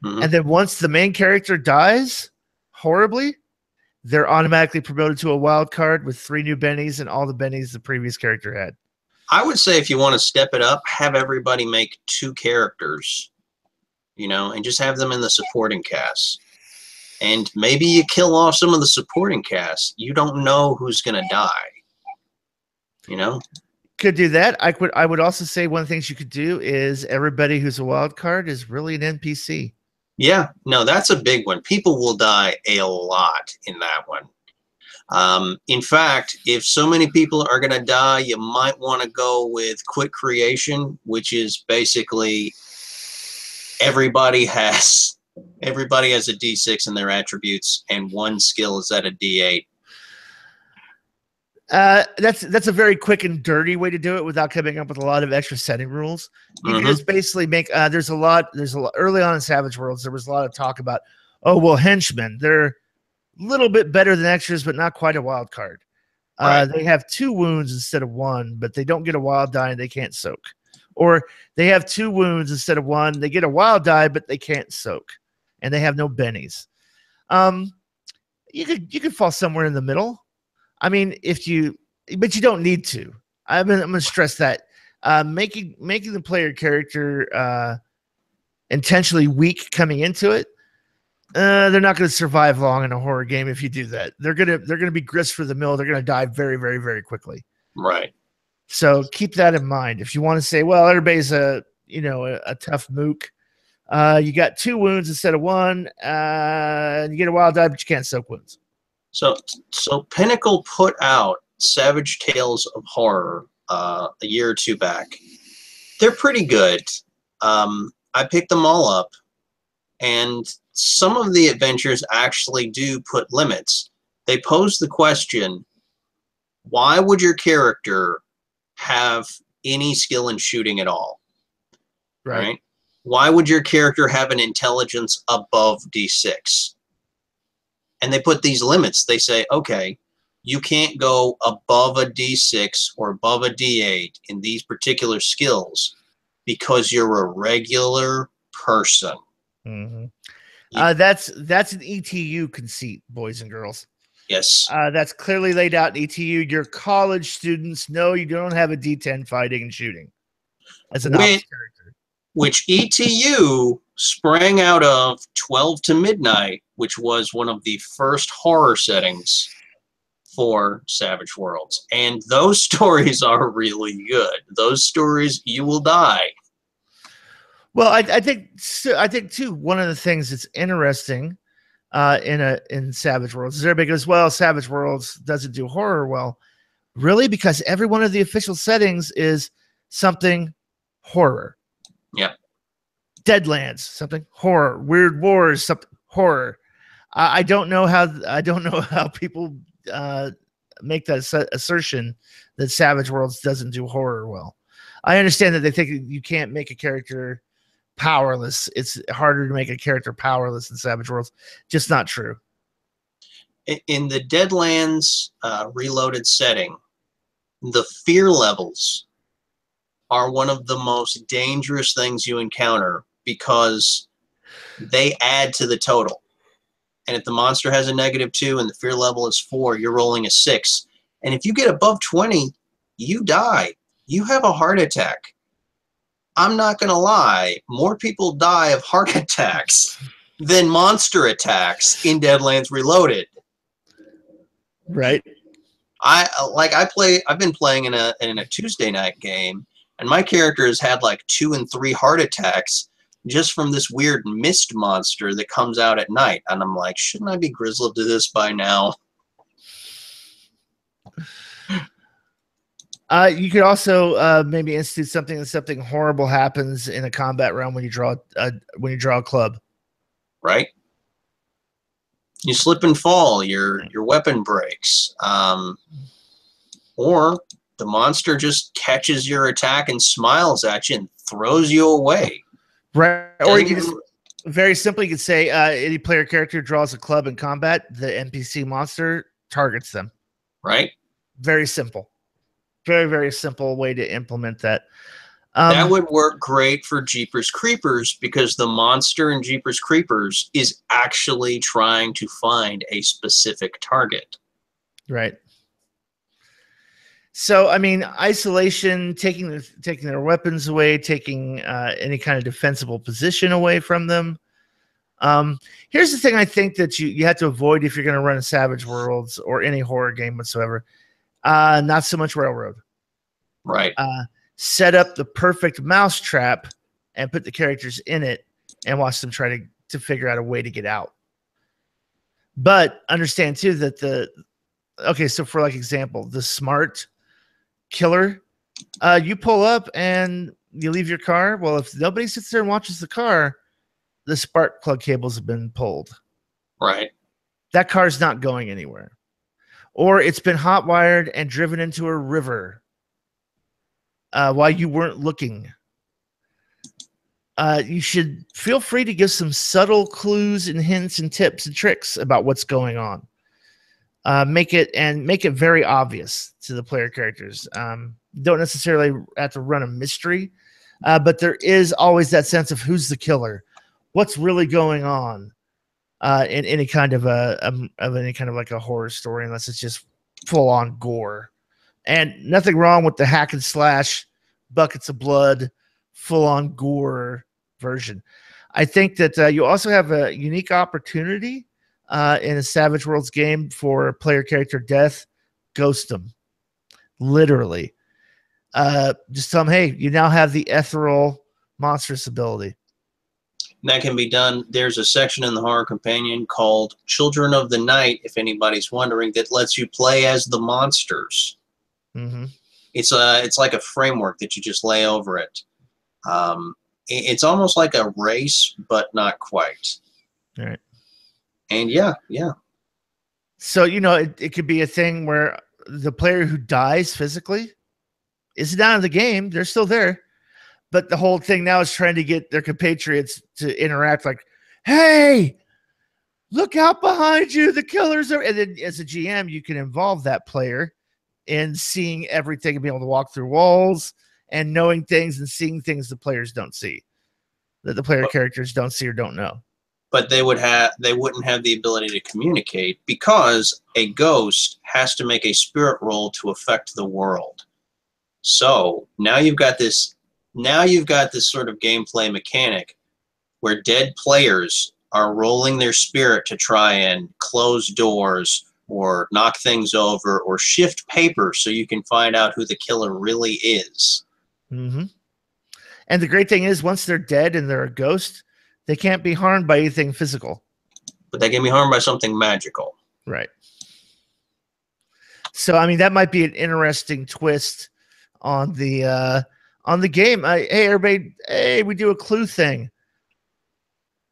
[SPEAKER 1] Mm-hmm. And then once the main character dies horribly, they're automatically promoted to a wild card with 3 new bennies and all the bennies the previous character had.
[SPEAKER 2] I would say if you want to step it up, have everybody make 2 characters, and just have them in the supporting cast. And maybe you kill off some of the supporting cast. You don't know who's going to die. You know?
[SPEAKER 1] Could do that. I would also say one of the things you could do is everybody who's a wild card is really an NPC.
[SPEAKER 2] Yeah, no, that's a big one. People will die a lot in that one. In fact, if so many people are going to die, you might want to go with quick creation, which is basically everybody has a D6 in their attributes, and one skill is at a D8.
[SPEAKER 1] That's a very quick and dirty way to do it without coming up with a lot of extra setting rules. You can just basically make there's a lot early on in Savage Worlds there was a lot of talk about, oh well, henchmen, they're a little bit better than extras but not quite a wild card.
[SPEAKER 2] Right.
[SPEAKER 1] They have 2 wounds instead of 1, but they don't get a wild die and they can't soak. Or they have 2 wounds instead of 1, they get a wild die but they can't soak, and they have no bennies. You could fall somewhere in the middle. I mean, but you don't need to. I'm going to stress that making the player character intentionally weak coming into it, they're not going to survive long in a horror game if you do that. They're gonna be grist for the mill. They're gonna die very, very, very quickly.
[SPEAKER 2] Right.
[SPEAKER 1] So keep that in mind. If you want to say, well, everybody's a tough mook, you got 2 wounds instead of 1, and you get a wild die, but you can't soak wounds.
[SPEAKER 2] So Pinnacle put out Savage Tales of Horror a year or 2 back. They're pretty good. I picked them all up, and some of the adventures actually do put limits. They pose the question, why would your character have any skill in shooting at all? Right? Why would your character have an intelligence above D6? And they put these limits. They say, okay, you can't go above a D6 or above a D8 in these particular skills because you're a regular person.
[SPEAKER 1] Mm-hmm. That's an ETU conceit, boys and girls.
[SPEAKER 2] Yes.
[SPEAKER 1] That's clearly laid out in ETU. Your college students know you don't have a D10 fighting and shooting as an ops character.
[SPEAKER 2] Which ETU sprang out of 12 to Midnight, which was one of the first horror settings for Savage Worlds. And those stories are really good. Those stories, you will die.
[SPEAKER 1] Well, I think too, one of the things that's interesting in Savage Worlds is everybody goes, well, Savage Worlds doesn't do horror well. Really? Because every one of the official settings is something horror.
[SPEAKER 2] Yeah.
[SPEAKER 1] Deadlands, something horror. Weird Wars, something horror. I don't know how people make that assertion that Savage Worlds doesn't do horror well. I understand that they think you can't make a character powerless. It's harder to make a character powerless in Savage Worlds. Just not true.
[SPEAKER 2] In the Deadlands Reloaded setting, the fear levels are one of the most dangerous things you encounter because they add to the total. And if the monster has a -2 and the fear level is 4, you're rolling a 6. And if you get above 20, you die. You have a heart attack. I'm not going to lie. More people die of heart attacks than monster attacks in Deadlands Reloaded.
[SPEAKER 1] Right.
[SPEAKER 2] I've been playing in a Tuesday night game, and my character has had like 2 and 3 heart attacks just from this weird mist monster that comes out at night. And I'm like, shouldn't I be grizzled to this by now?
[SPEAKER 1] You could also maybe institute something horrible happens in a combat round when you draw a club.
[SPEAKER 2] Right. You slip and fall. Your weapon breaks. Or the monster just catches your attack and smiles at you and throws you away.
[SPEAKER 1] Right. Or you can just very simply you could say any player character draws a club in combat, the NPC monster targets them.
[SPEAKER 2] Right.
[SPEAKER 1] Very simple. Very, very simple way to implement that.
[SPEAKER 2] That would work great for Jeepers Creepers because the monster in Jeepers Creepers is actually trying to find a specific target.
[SPEAKER 1] Right. So, I mean, isolation, taking their weapons away, taking any kind of defensible position away from them. Here's the thing I think that you have to avoid if you're going to run a Savage Worlds or any horror game whatsoever. Not so much Railroad.
[SPEAKER 2] Right.
[SPEAKER 1] Set up the perfect mousetrap and put the characters in it and watch them try to figure out a way to get out. But understand too that so for like example, the smart killer, you pull up and you leave your car. Well, if nobody sits there and watches the car, the spark plug cables have been pulled.
[SPEAKER 2] Right.
[SPEAKER 1] That car's not going anywhere. Or it's been hot wired and driven into a river while you weren't looking. You should feel free to give some subtle clues and hints and tips and tricks about what's going on. Make it very obvious to the player characters. Don't necessarily have to run a mystery, but there is always that sense of who's the killer, what's really going on in any kind of like a horror story, unless it's just full on gore. And nothing wrong with the hack and slash, buckets of blood, full on gore version. I think that you also have a unique opportunity in a Savage Worlds game for player character death. Ghost them, literally. Just tell them, hey, you now have the ethereal monstrous ability.
[SPEAKER 2] That can be done. There's a section in the Horror Companion called Children of the Night, if anybody's wondering, that lets you play as the monsters.
[SPEAKER 1] Mm-hmm.
[SPEAKER 2] It's like a framework that you just lay over it. It's almost like a race, but not quite.
[SPEAKER 1] All right.
[SPEAKER 2] And yeah.
[SPEAKER 1] So, it could be a thing where the player who dies physically is not in the game. They're still there. But the whole thing now is trying to get their compatriots to interact like, hey, look out behind you. The killers are. And then as a GM, you can involve that player in seeing everything and being able to walk through walls and knowing things and seeing things the players don't see, that the player characters don't see or don't know.
[SPEAKER 2] But they wouldn't have the ability to communicate because a ghost has to make a spirit roll to affect the world. So now you've got this sort of gameplay mechanic where dead players are rolling their spirit to try and close doors or knock things over or shift paper so you can find out who the killer really is.
[SPEAKER 1] Mm-hmm. And the great thing is, once they're dead and they're a ghost, they can't be harmed by anything physical.
[SPEAKER 2] But they can be harmed by something magical.
[SPEAKER 1] Right. So, I mean, that might be an interesting twist on the game. Hey, everybody, we do a clue thing.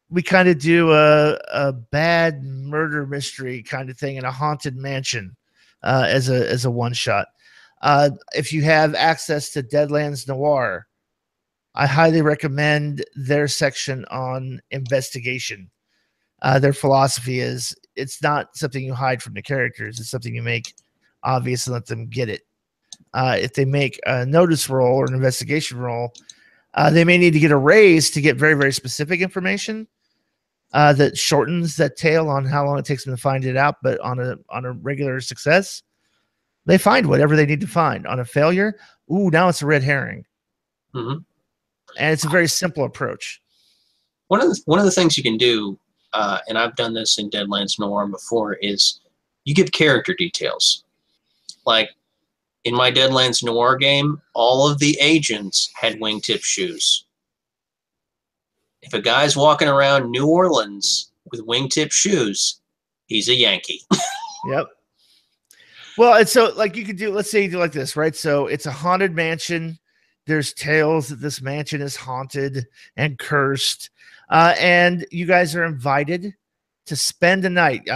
[SPEAKER 1] We kind of do a bad murder mystery kind of thing in a haunted mansion as a one shot. If you have access to Deadlands Noir, I highly recommend their section on investigation. Their philosophy is it's not something you hide from the characters. It's something you make obvious and let them get it. If they make a notice roll or an investigation roll, they may need to get a raise to get very, very specific information that shortens that tail on how long it takes them to find it out. But on a regular success, they find whatever they need to find. On a failure, now it's a red herring.
[SPEAKER 2] Mm-hmm.
[SPEAKER 1] And it's a very simple approach.
[SPEAKER 2] One of the things you can do, and I've done this in Deadlands Noir before, is you give character details. Like in my Deadlands Noir game, all of the agents had wingtip shoes. If a guy's walking around New Orleans with wingtip shoes, he's a Yankee.
[SPEAKER 1] Yep. Well, and so like you could do, let's say you do like this, right? So it's a haunted mansion. There's tales that this mansion is haunted and cursed. And you guys are invited to spend the night.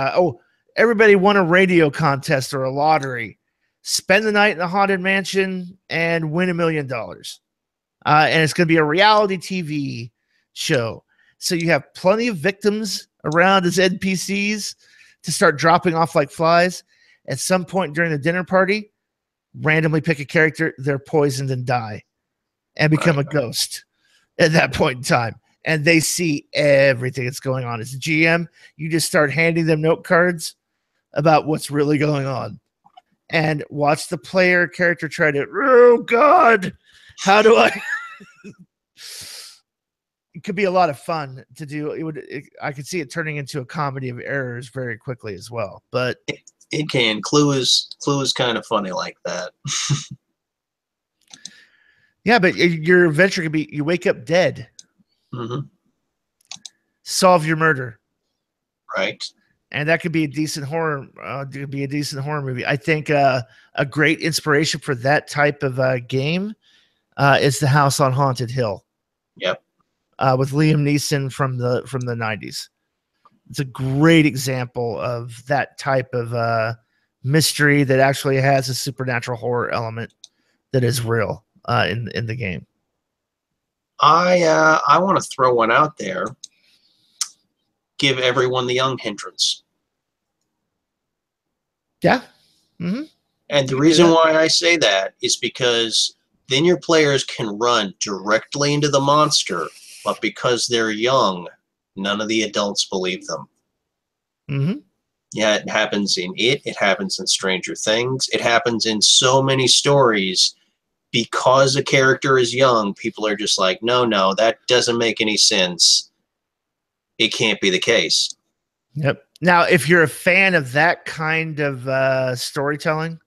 [SPEAKER 1] Everybody won a radio contest or a lottery. Spend the night in the haunted mansion and win $1 million. And it's going to be a reality TV show. So you have plenty of victims around as NPCs to start dropping off like flies. At some point during the dinner party, randomly pick a character, they're poisoned and die and become a ghost at that point in time. And they see everything that's going on. As a GM, you just start handing them note cards about what's really going on. And watch the player character try to, oh God, how do I? could be a lot of fun to do. I could see it turning into a comedy of errors very quickly as well. But
[SPEAKER 2] it can. Clue is kind of funny like that.
[SPEAKER 1] Yeah, but your adventure could be you wake up dead.
[SPEAKER 2] Mm-hmm.
[SPEAKER 1] Solve your murder.
[SPEAKER 2] Right.
[SPEAKER 1] And that could be a decent horror. Could be a decent horror movie. I think a great inspiration for that type of game is The House on Haunted Hill.
[SPEAKER 2] Yep.
[SPEAKER 1] With Liam Neeson from the 90s. It's a great example of that type of mystery that actually has a supernatural horror element that is real in the game.
[SPEAKER 2] I want to throw one out there. Give everyone the young hindrance.
[SPEAKER 1] Yeah. Mm-hmm.
[SPEAKER 2] And the reason why I say that is because then your players can run directly into the monster, but because they're young, none of the adults believe them.
[SPEAKER 1] Mm-hmm.
[SPEAKER 2] Yeah, it happens in it happens in Stranger Things, it happens in so many stories. Because a character is young, people are just like, no, that doesn't make any sense. It can't be the case.
[SPEAKER 1] Yep. Now, if you're a fan of that kind of storytelling,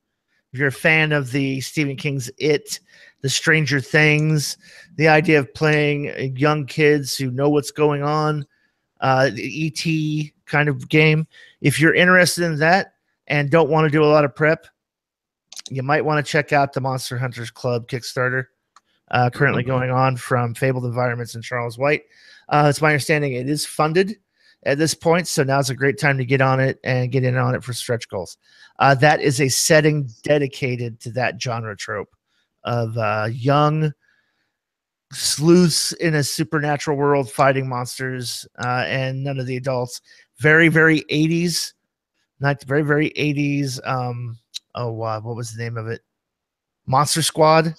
[SPEAKER 1] if you're a fan of the Stephen King's It, the Stranger Things, the idea of playing young kids who know what's going on, the E.T. kind of game, if you're interested in that and don't want to do a lot of prep, you might want to check out the Monster Hunters Club Kickstarter currently going on from Fabled Environments and Charles White. It's my understanding it is funded at this point, so now's a great time to get on it and get in on it for stretch goals. That is a setting dedicated to that genre trope of young sleuths in a supernatural world fighting monsters and none of the adults. Very, very 80s. Not very, very 80s. What was the name of it? Monster Squad.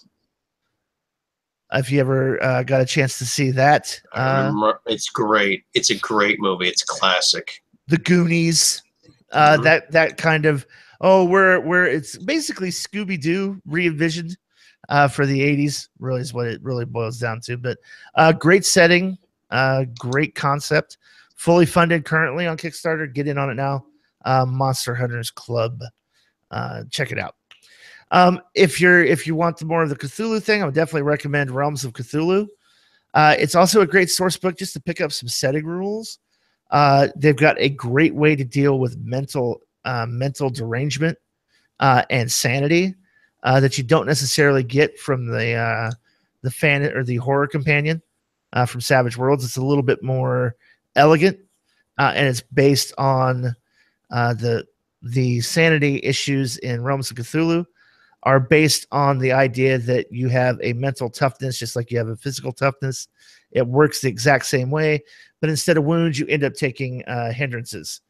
[SPEAKER 1] If you ever got a chance to see that.
[SPEAKER 2] I remember, it's great. It's a great movie. It's classic.
[SPEAKER 1] The Goonies. That kind of, where it's basically Scooby-Doo re-envisioned for the 80s, really is what it really boils down to. But great setting, great concept, fully funded currently on Kickstarter. Get in on it now. Monster Hunters Club. Check it out. If you want more of the Cthulhu thing, I would definitely recommend Realms of Cthulhu. It's also a great source book just to pick up some setting rules. They've got a great way to deal with mental derangement and sanity that you don't necessarily get from the fan or the horror companion from Savage Worlds. It's a little bit more elegant, and it's based on the sanity issues in Realms of Cthulhu are based on the idea that you have a mental toughness just like you have a physical toughness. It works the exact same way, but instead of wounds, you end up taking hindrances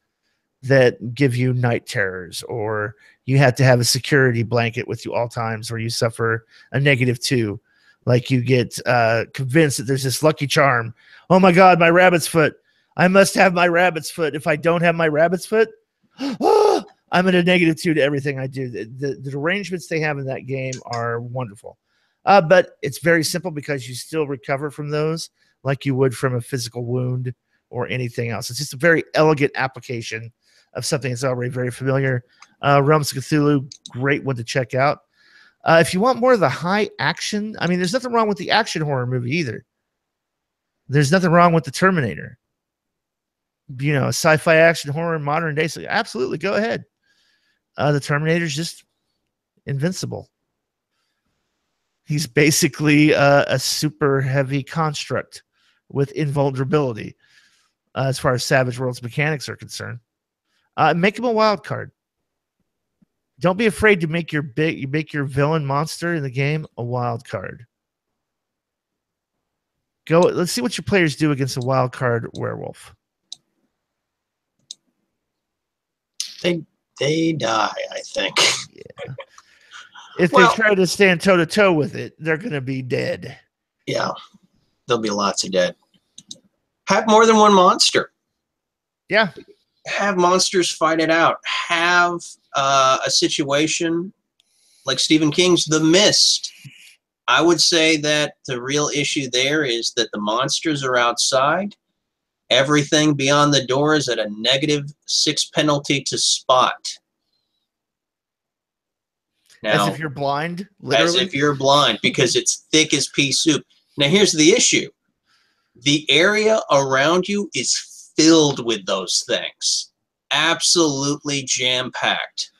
[SPEAKER 1] that give you night terrors, or you have to have a security blanket with you all times, or you suffer a -2. Like you get convinced that there's this lucky charm. Oh my God, my rabbit's foot. I must have my rabbit's foot. If I don't have my rabbit's foot, I'm at a -2 to everything I do. The arrangements they have in that game are wonderful. But it's very simple because you still recover from those like you would from a physical wound or anything else. It's just a very elegant application of something that's already very familiar. Realms of Cthulhu, great one to check out. If you want more of the high action, I mean, there's nothing wrong with the action horror movie either. There's nothing wrong with the Terminator. You know, sci-fi action horror in modern day. So absolutely, go ahead. The Terminator's just invincible. He's basically a super heavy construct with invulnerability as far as Savage Worlds mechanics are concerned. Make him a wild card. Don't be afraid to make your villain monster in the game a wild card. Let's see what your players do against a wild card werewolf.
[SPEAKER 2] They die, I think.
[SPEAKER 1] Yeah. If they try to stand toe to toe with it, they're going to be dead.
[SPEAKER 2] Yeah, there'll be lots of dead. Have more than one monster.
[SPEAKER 1] Yeah.
[SPEAKER 2] Have monsters fight it out. Have a situation like Stephen King's The Mist. I would say that the real issue there is that the monsters are outside. Everything beyond the door is at a -6 penalty to spot.
[SPEAKER 1] As
[SPEAKER 2] Now,
[SPEAKER 1] if you're blind,
[SPEAKER 2] as
[SPEAKER 1] literally.
[SPEAKER 2] if you're blind, because it's thick as pea soup. Now, here's the issue. The area around you is filled with those things. Absolutely jam-packed.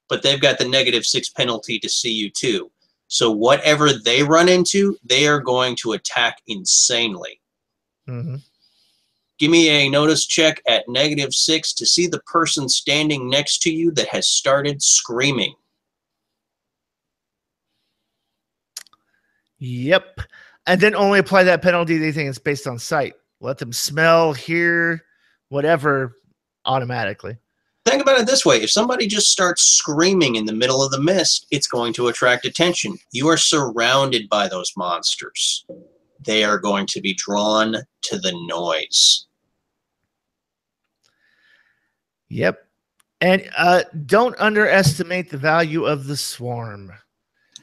[SPEAKER 2] But they've got the -6 penalty to see you too. So whatever they run into, they are going to attack insanely.
[SPEAKER 1] Mm-hmm.
[SPEAKER 2] Give me a notice check at -6 to see the person standing next to you that has started screaming.
[SPEAKER 1] Yep. And then only apply that penalty to anything that's based on sight. Let them smell, hear, whatever, automatically.
[SPEAKER 2] Think about it this way. If somebody just starts screaming in the middle of the mist, it's going to attract attention. You are surrounded by those monsters. They are going to be drawn to the noise.
[SPEAKER 1] Yep. And don't underestimate the value of the swarm.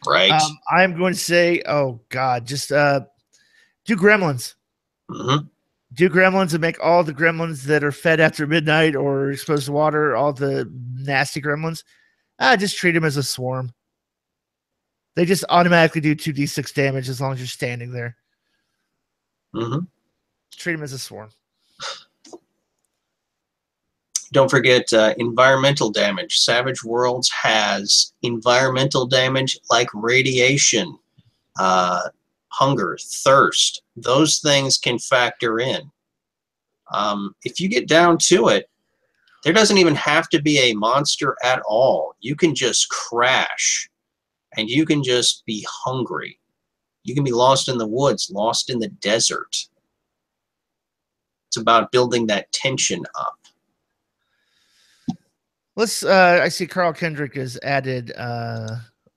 [SPEAKER 2] Right.
[SPEAKER 1] I'm going to say, oh, God, just do gremlins.
[SPEAKER 2] Mm-hmm.
[SPEAKER 1] Do gremlins and make all the gremlins that are fed after midnight or exposed to water, all the nasty gremlins, just treat them as a swarm. They just automatically do 2d6 damage as long as you're standing there.
[SPEAKER 2] Mm-hmm.
[SPEAKER 1] Treat them as a swarm.
[SPEAKER 2] Don't forget environmental damage. Savage Worlds has environmental damage like radiation, hunger, thirst. Those things can factor in. If you get down to it, there doesn't even have to be a monster at all. You can just crash, and you can just be hungry. You can be lost in the woods, lost in the desert. It's about building that tension up.
[SPEAKER 1] Let's. I see Carl Kendrick has added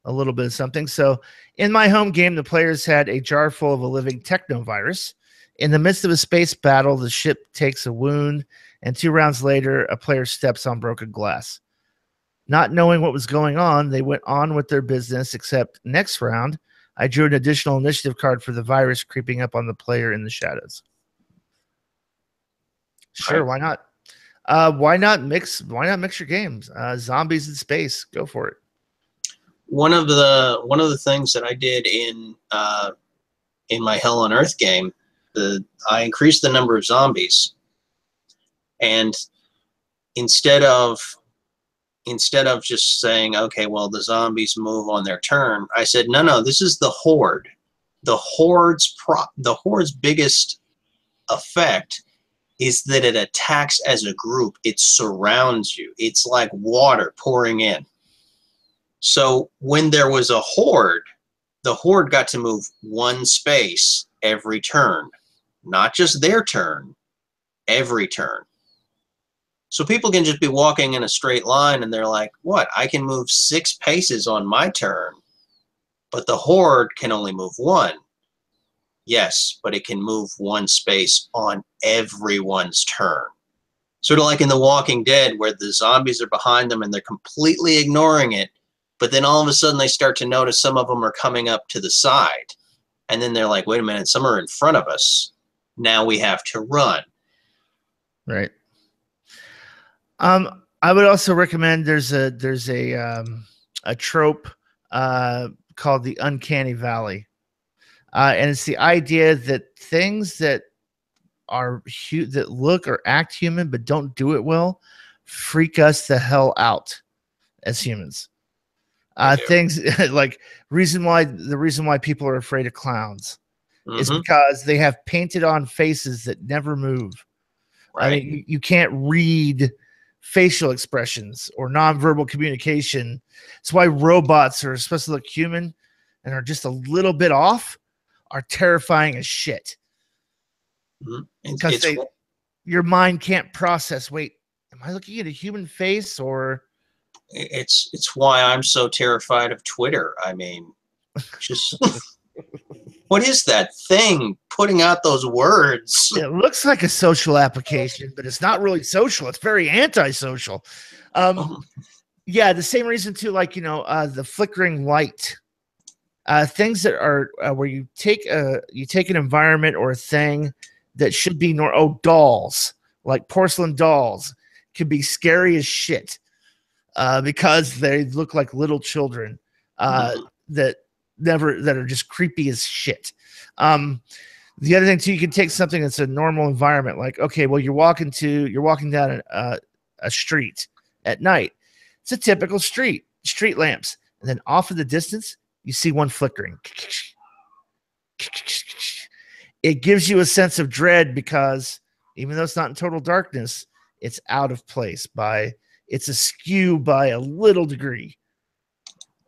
[SPEAKER 1] a little bit of something. So, in my home game, the players had a jar full of a living technovirus. In the midst of a space battle, the ship takes a wound, and 2 rounds later, a player steps on broken glass. Not knowing what was going on, they went on with their business, except next round, I drew an additional initiative card for the virus creeping up on the player in the shadows. Sure,
[SPEAKER 2] Right.
[SPEAKER 1] why not? Why not mix your games? Zombies in space, go for it.
[SPEAKER 2] One of the things that I did in my Hell on Earth game, I increased the number of zombies, and instead of just saying, okay, well, the zombies move on their turn, I said, no, this is the horde. The horde's biggest effect is that it attacks as a group. It surrounds you. It's like water pouring in. So when there was a horde, the horde got to move 1 space every turn. Not just their turn, every turn. So people can just be walking in a straight line and they're like, what? I can move 6 paces on my turn, but the horde can only move 1. Yes, but it can move 1 space on everyone's turn. Sort of like in The Walking Dead, where the zombies are behind them and they're completely ignoring it, but then all of a sudden they start to notice some of them are coming up to the side. And then they're like, wait a minute, some are in front of us. Now we have to run.
[SPEAKER 1] Right. I would also recommend there's a trope called the uncanny valley. And it's the idea that things that are that look or act human but don't do it well freak us the hell out as humans. Things like the reason why people are afraid of clowns is because they have painted on faces that never move. Right. I mean, you can't read facial expressions or nonverbal communication. That's why robots are supposed to look human and are just a little bit off. Are terrifying as shit because your mind can't process. Wait, am I looking at a human face? Or
[SPEAKER 2] it's why I'm so terrified of Twitter. I mean, just what is that thing putting out those words?
[SPEAKER 1] It looks like a social application, but it's not really social. It's very antisocial. Yeah, the same reason too. Like the flickering light Things that are where you take an environment or a thing that should be dolls, like porcelain dolls, can be scary as shit because they look like little children that are just creepy as shit. The other thing too, you can take something that's a normal environment, like, okay, well, you're walking down a street at night. It's a typical street lamps, and then off in the distance, you see one flickering. It gives you a sense of dread because even though it's not in total darkness, it's out of place it's askew by a little degree.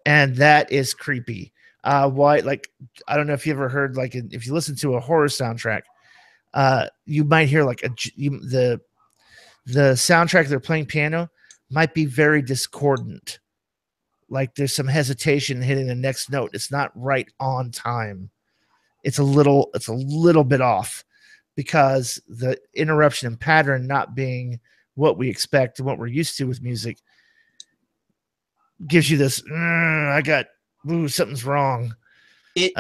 [SPEAKER 1] And that is creepy. Why? Like, I don't know if you ever heard, like, if you listen to a horror soundtrack, you might hear like the soundtrack they're playing piano might be very discordant. Like there's some hesitation hitting the next note. It's not right on time. It's a little bit off because the interruption and pattern not being what we expect and what we're used to with music gives you this, something's wrong.
[SPEAKER 2] It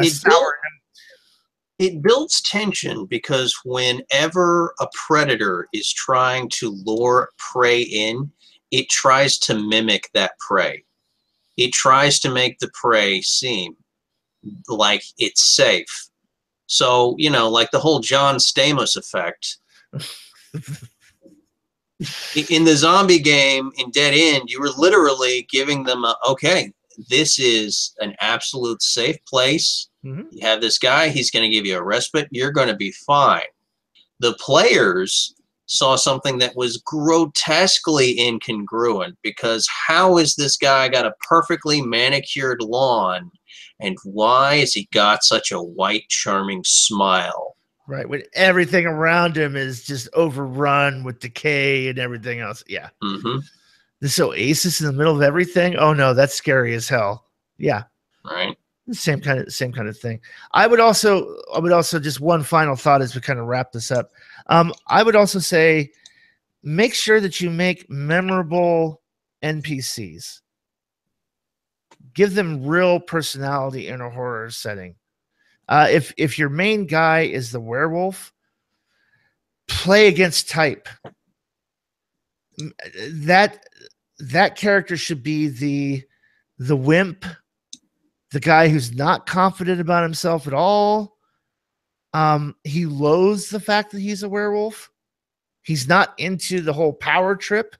[SPEAKER 2] builds tension because whenever a predator is trying to lure prey in, it tries to mimic that prey. It tries to make the prey seem like it's safe. So, like the whole John Stamos effect. In the zombie game, in Dead End, you were literally giving them okay, this is an absolute safe place. Mm-hmm. You have this guy, he's going to give you a respite. You're going to be fine. The players saw something that was grotesquely incongruent because how is this guy got a perfectly manicured lawn and why has he got such a white, charming smile?
[SPEAKER 1] Right, when everything around him is just overrun with decay and everything else. Yeah.
[SPEAKER 2] Mm-hmm.
[SPEAKER 1] This oasis in the middle of everything. Oh no, that's scary as hell. Yeah.
[SPEAKER 2] Right.
[SPEAKER 1] Same kind of thing. I would also just one final thought as we kind of wrap this up. I would also say make sure that you make memorable NPCs. Give them real personality in a horror setting. If your main guy is the werewolf, play against type. That character should be the wimp, the guy who's not confident about himself at all. He loathes the fact that he's a werewolf. He's not into the whole power trip.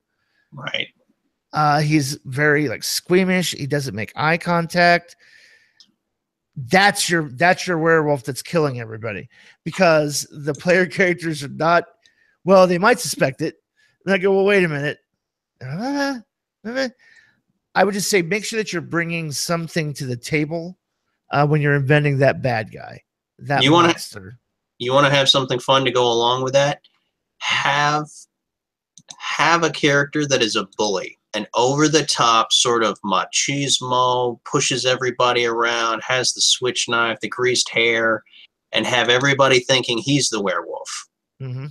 [SPEAKER 2] Right.
[SPEAKER 1] He's very squeamish. He doesn't make eye contact. That's your werewolf that's killing everybody because the player characters are not, well, they might suspect it. And I go, well, wait a minute. I would just say make sure that you're bringing something to the table when you're inventing that bad guy, that monster.
[SPEAKER 2] You want to have something fun to go along with that? Have a character that is a bully, an over-the-top sort of machismo, pushes everybody around, has the switch knife, the greased hair, and have everybody thinking he's the werewolf.
[SPEAKER 1] Mm-hmm.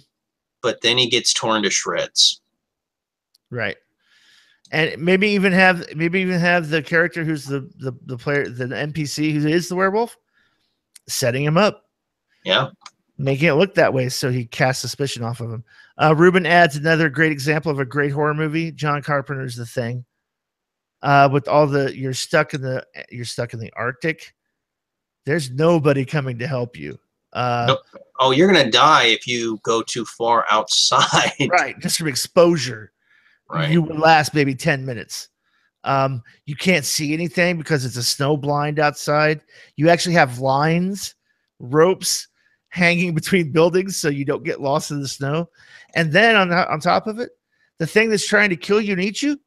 [SPEAKER 2] But then he gets torn to shreds.
[SPEAKER 1] Right. And maybe even have the character who's the player, the NPC who is the werewolf, setting him up.
[SPEAKER 2] Yeah.
[SPEAKER 1] Making it look that way so he casts suspicion off of him. Ruben adds another great example of a great horror movie. John Carpenter's The Thing. With all you're stuck in the Arctic. There's nobody coming to help you.
[SPEAKER 2] Oh, you're gonna die if you go too far outside.
[SPEAKER 1] Right, just from exposure.
[SPEAKER 2] Right.
[SPEAKER 1] You would last maybe 10 minutes. You can't see anything because it's a snow blind outside. You actually have ropes hanging between buildings so you don't get lost in the snow. And then on top of it, the thing that's trying to kill you and eat you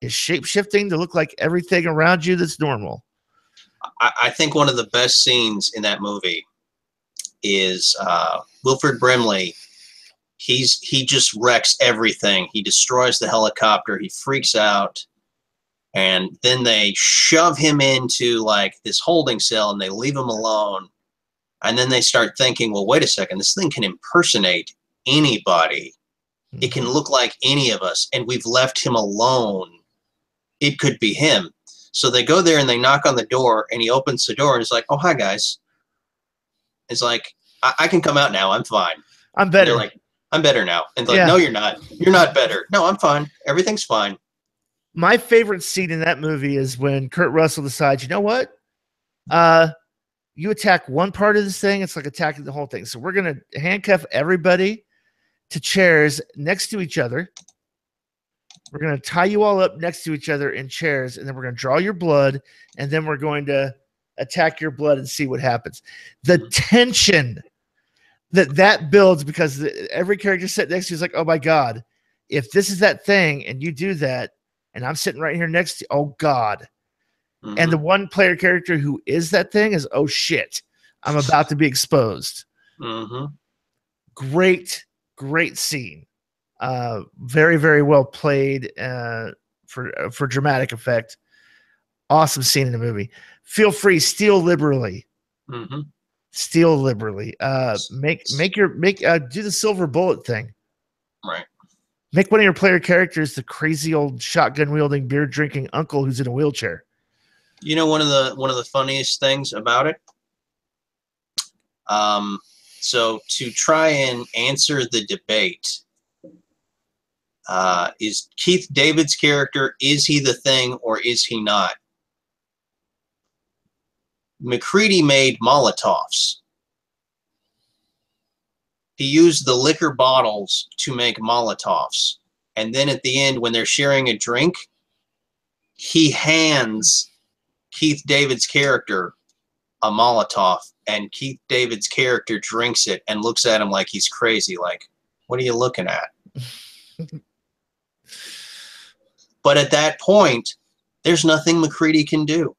[SPEAKER 1] is shape-shifting to look like everything around you that's normal.
[SPEAKER 2] I think one of the best scenes in that movie is Wilford Brimley. He just wrecks everything. He destroys the helicopter. He freaks out. And then they shove him into this holding cell and they leave him alone. And then they start thinking, well, wait a second, this thing can impersonate anybody. Mm-hmm. It can look like any of us, and we've left him alone. It could be him. So they go there and they knock on the door, and he opens the door and he's like, "Oh, hi guys." It's like, I can come out now. I'm fine.
[SPEAKER 1] I'm better.
[SPEAKER 2] They're like, "I'm better now." And they're
[SPEAKER 1] Yeah.
[SPEAKER 2] like, "No, you're not. You're not better." "No, I'm fine. Everything's fine."
[SPEAKER 1] My favorite scene in that movie is when Kurt Russell decides, you know what? You attack one part of this thing, it's like attacking the whole thing. So we're going to handcuff everybody to chairs next to each other. We're going to tie you all up next to each other in chairs, and then we're going to draw your blood, and then we're going to attack your blood and see what happens. The tension that builds, because every character sitting next to you is like, oh my God, if this is that thing and you do that, and I'm sitting right here next to you, oh God.
[SPEAKER 2] Mhm.
[SPEAKER 1] And the one player character who is that thing is, oh shit, I'm about to be exposed.
[SPEAKER 2] Mhm.
[SPEAKER 1] Great scene. Very, very well played for dramatic effect. Awesome scene in the movie. Feel free, steal liberally.
[SPEAKER 2] Mhm.
[SPEAKER 1] Steal liberally. Do the silver bullet thing.
[SPEAKER 2] Right.
[SPEAKER 1] Make one of your player characters the crazy old shotgun wielding, beer drinking uncle who's in a wheelchair.
[SPEAKER 2] You know, one of the funniest things about it. So to try and answer the debate, is Keith David's character, is he the thing or is he not? McCready made Molotovs. He used the liquor bottles to make Molotovs. And then at the end, when they're sharing a drink, he hands Keith David's character a Molotov, and Keith David's character drinks it and looks at him like he's crazy. Like, what are you looking at? But at that point, there's nothing McCready can do.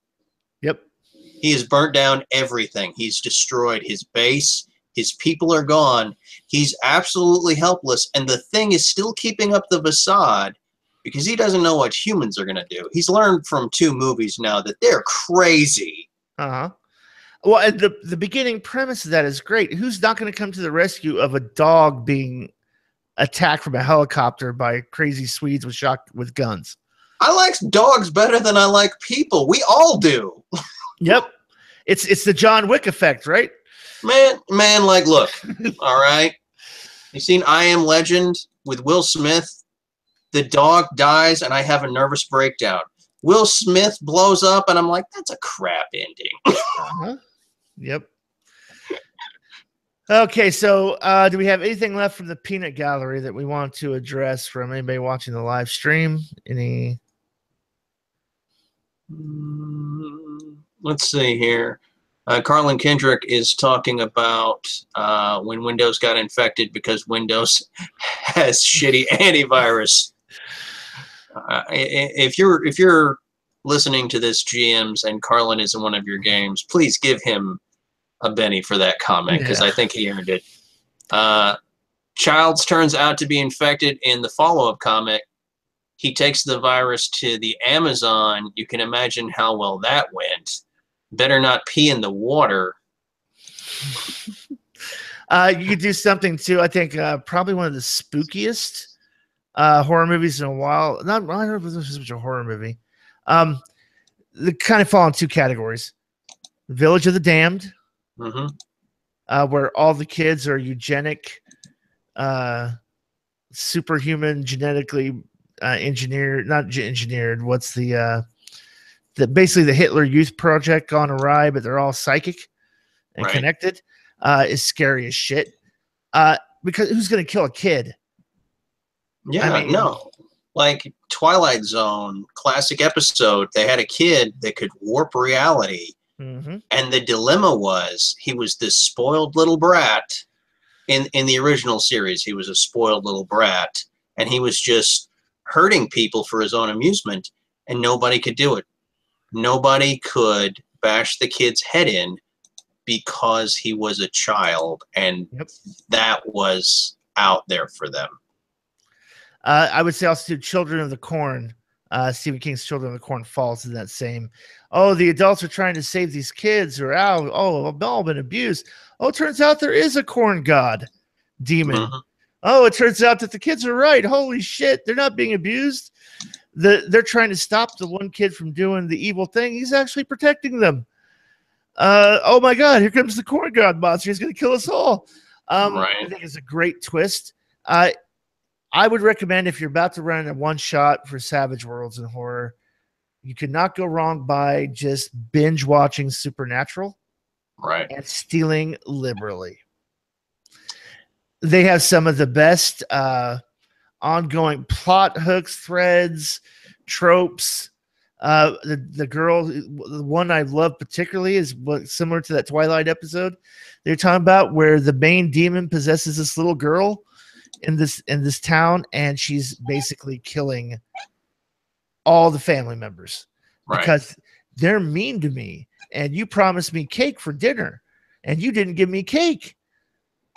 [SPEAKER 1] Yep.
[SPEAKER 2] He has burnt down everything. He's destroyed his base. His people are gone. He's absolutely helpless. And the thing is still keeping up the facade because he doesn't know what humans are going to do. He's learned from 2 movies now that they're crazy.
[SPEAKER 1] Uh-huh. Well, and the beginning premise of that is great. Who's not going to come to the rescue of a dog being attacked from a helicopter by crazy Swedes with guns?
[SPEAKER 2] I like dogs better than I like people. We all do.
[SPEAKER 1] Yep. It's the John Wick effect, right?
[SPEAKER 2] Man, like, look, all right? You seen I Am Legend with Will Smith? The dog dies, and I have a nervous breakdown. Will Smith blows up, and I'm like, that's a crap ending.
[SPEAKER 1] Uh-huh. Yep. Okay, so do we have anything left from the peanut gallery that we want to address from anybody watching the live stream? Any?
[SPEAKER 2] Let's see here. Carlin Kendrick is talking about when Windows got infected because Windows has shitty antivirus. If you're listening to this, GMs, and Carlin is in one of your games, please give him a Benny for that comment because I think he earned it. Childs turns out to be infected in the follow-up comic. He takes the virus to the Amazon. You can imagine how well that went. Better not pee in the water.
[SPEAKER 1] You could do something too. I think probably one of the spookiest horror movies in a while. I don't know if this is such a horror movie. They kind of fall in 2 categories: Village of the Damned, where all the kids are eugenic, superhuman, genetically engineered. Not engineered. What's basically the Hitler Youth Project gone awry, but they're all psychic and connected. Is scary as shit. Because who's going to kill a kid?
[SPEAKER 2] Yeah, I mean, no. Like Twilight Zone, classic episode. They had a kid that could warp reality. And the dilemma was he was this spoiled little brat. In the original series, he was a spoiled little brat. And he was just hurting people for his own amusement. And nobody could do it. Nobody could bash the kid's head in because he was a child. And that was out there for them.
[SPEAKER 1] I would say also Children of the Corn. Stephen King's Children of the Corn falls in that same. Oh, the adults are trying to save these kids who are out. Oh, they've all been abused. Oh, it turns out there is a corn god demon. Oh, it turns out that the kids are right. Holy shit, they're not being abused. They're trying to stop the one kid from doing the evil thing. He's actually protecting them. Oh my God, here comes the corn god monster. He's going to kill us all.
[SPEAKER 2] Right.
[SPEAKER 1] I think it's a great twist. I would recommend, if you're about to run a one shot for Savage Worlds and horror, you could not go wrong by just binge watching Supernatural,
[SPEAKER 2] Right.
[SPEAKER 1] and stealing liberally. They have some of the best ongoing plot hooks, threads, tropes. The girl, the one I love particularly is similar to that Twilight episode they're talking about, where the main demon possesses this little girl in this town, and she's basically killing all the family members because they're mean to me, and you promised me cake for dinner and you didn't give me cake.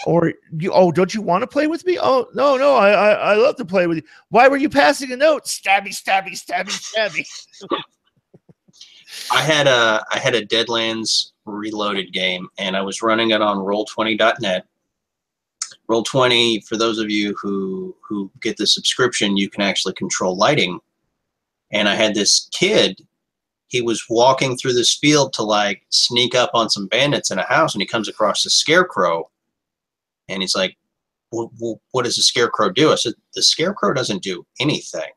[SPEAKER 1] Or don't you want to play with me? Oh, no, I love to play with you. Why were you passing a note? Stabby, stabby, stabby, stabby.
[SPEAKER 2] I had a Deadlands Reloaded game, and I was running it on Roll20.net. Roll20, for those of you who get the subscription, you can actually control lighting. And I had this kid. He was walking through this field to like sneak up on some bandits in a house, and he comes across a scarecrow. And he's like, well, what does the scarecrow do? I said, the scarecrow doesn't do anything.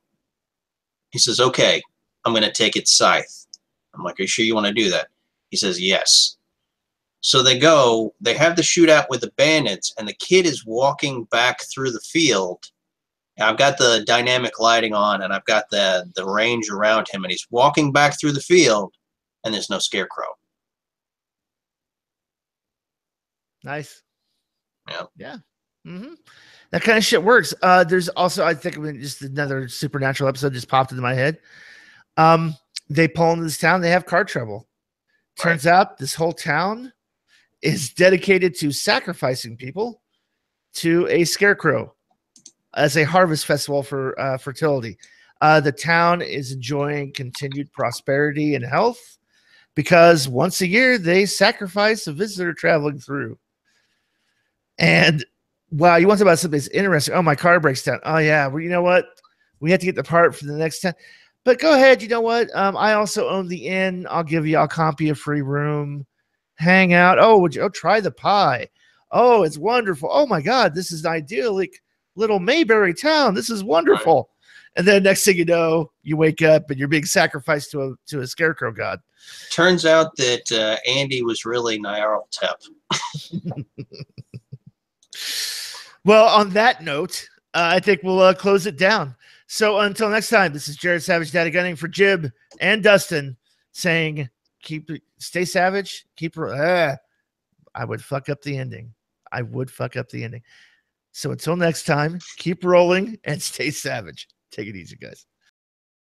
[SPEAKER 2] He says, okay, I'm going to take its scythe. I'm like, are you sure you want to do that? He says, yes. So they have the shootout with the bandits, and the kid is walking back through the field. And I've got the dynamic lighting on, and I've got the range around him, and he's walking back through the field, and there's no scarecrow.
[SPEAKER 1] Nice.
[SPEAKER 2] Yeah.
[SPEAKER 1] Mm-hmm. That kind of shit works. There's also, I think, just another Supernatural episode just popped into my head. They pull into this town. They have car trouble. Turns out this whole town is dedicated to sacrificing people to a scarecrow as a harvest festival for fertility. The town is enjoying continued prosperity and health because once a year they sacrifice a visitor traveling through. And wow, you want to talk about something that's interesting. Oh, my car breaks down. Oh yeah, well, you know what? We have to get the part for the next time. But go ahead. You know what? I also own the inn. I'll give you a copy of free room. Hang out. Oh, try the pie? Oh, it's wonderful. Oh my God, this is an idyllic little Mayberry town. This is wonderful. Right. And then next thing you know, you wake up and you're being sacrificed to a scarecrow god.
[SPEAKER 2] Turns out that Andy was really Nyarlathotep.
[SPEAKER 1] Well, on that note, I think we'll close it down. So until next time, this is Jared Savage, Daddy Gunning for Jib and Dustin, saying, stay savage. I would fuck up the ending. So until next time, keep rolling and stay savage. Take it easy, guys.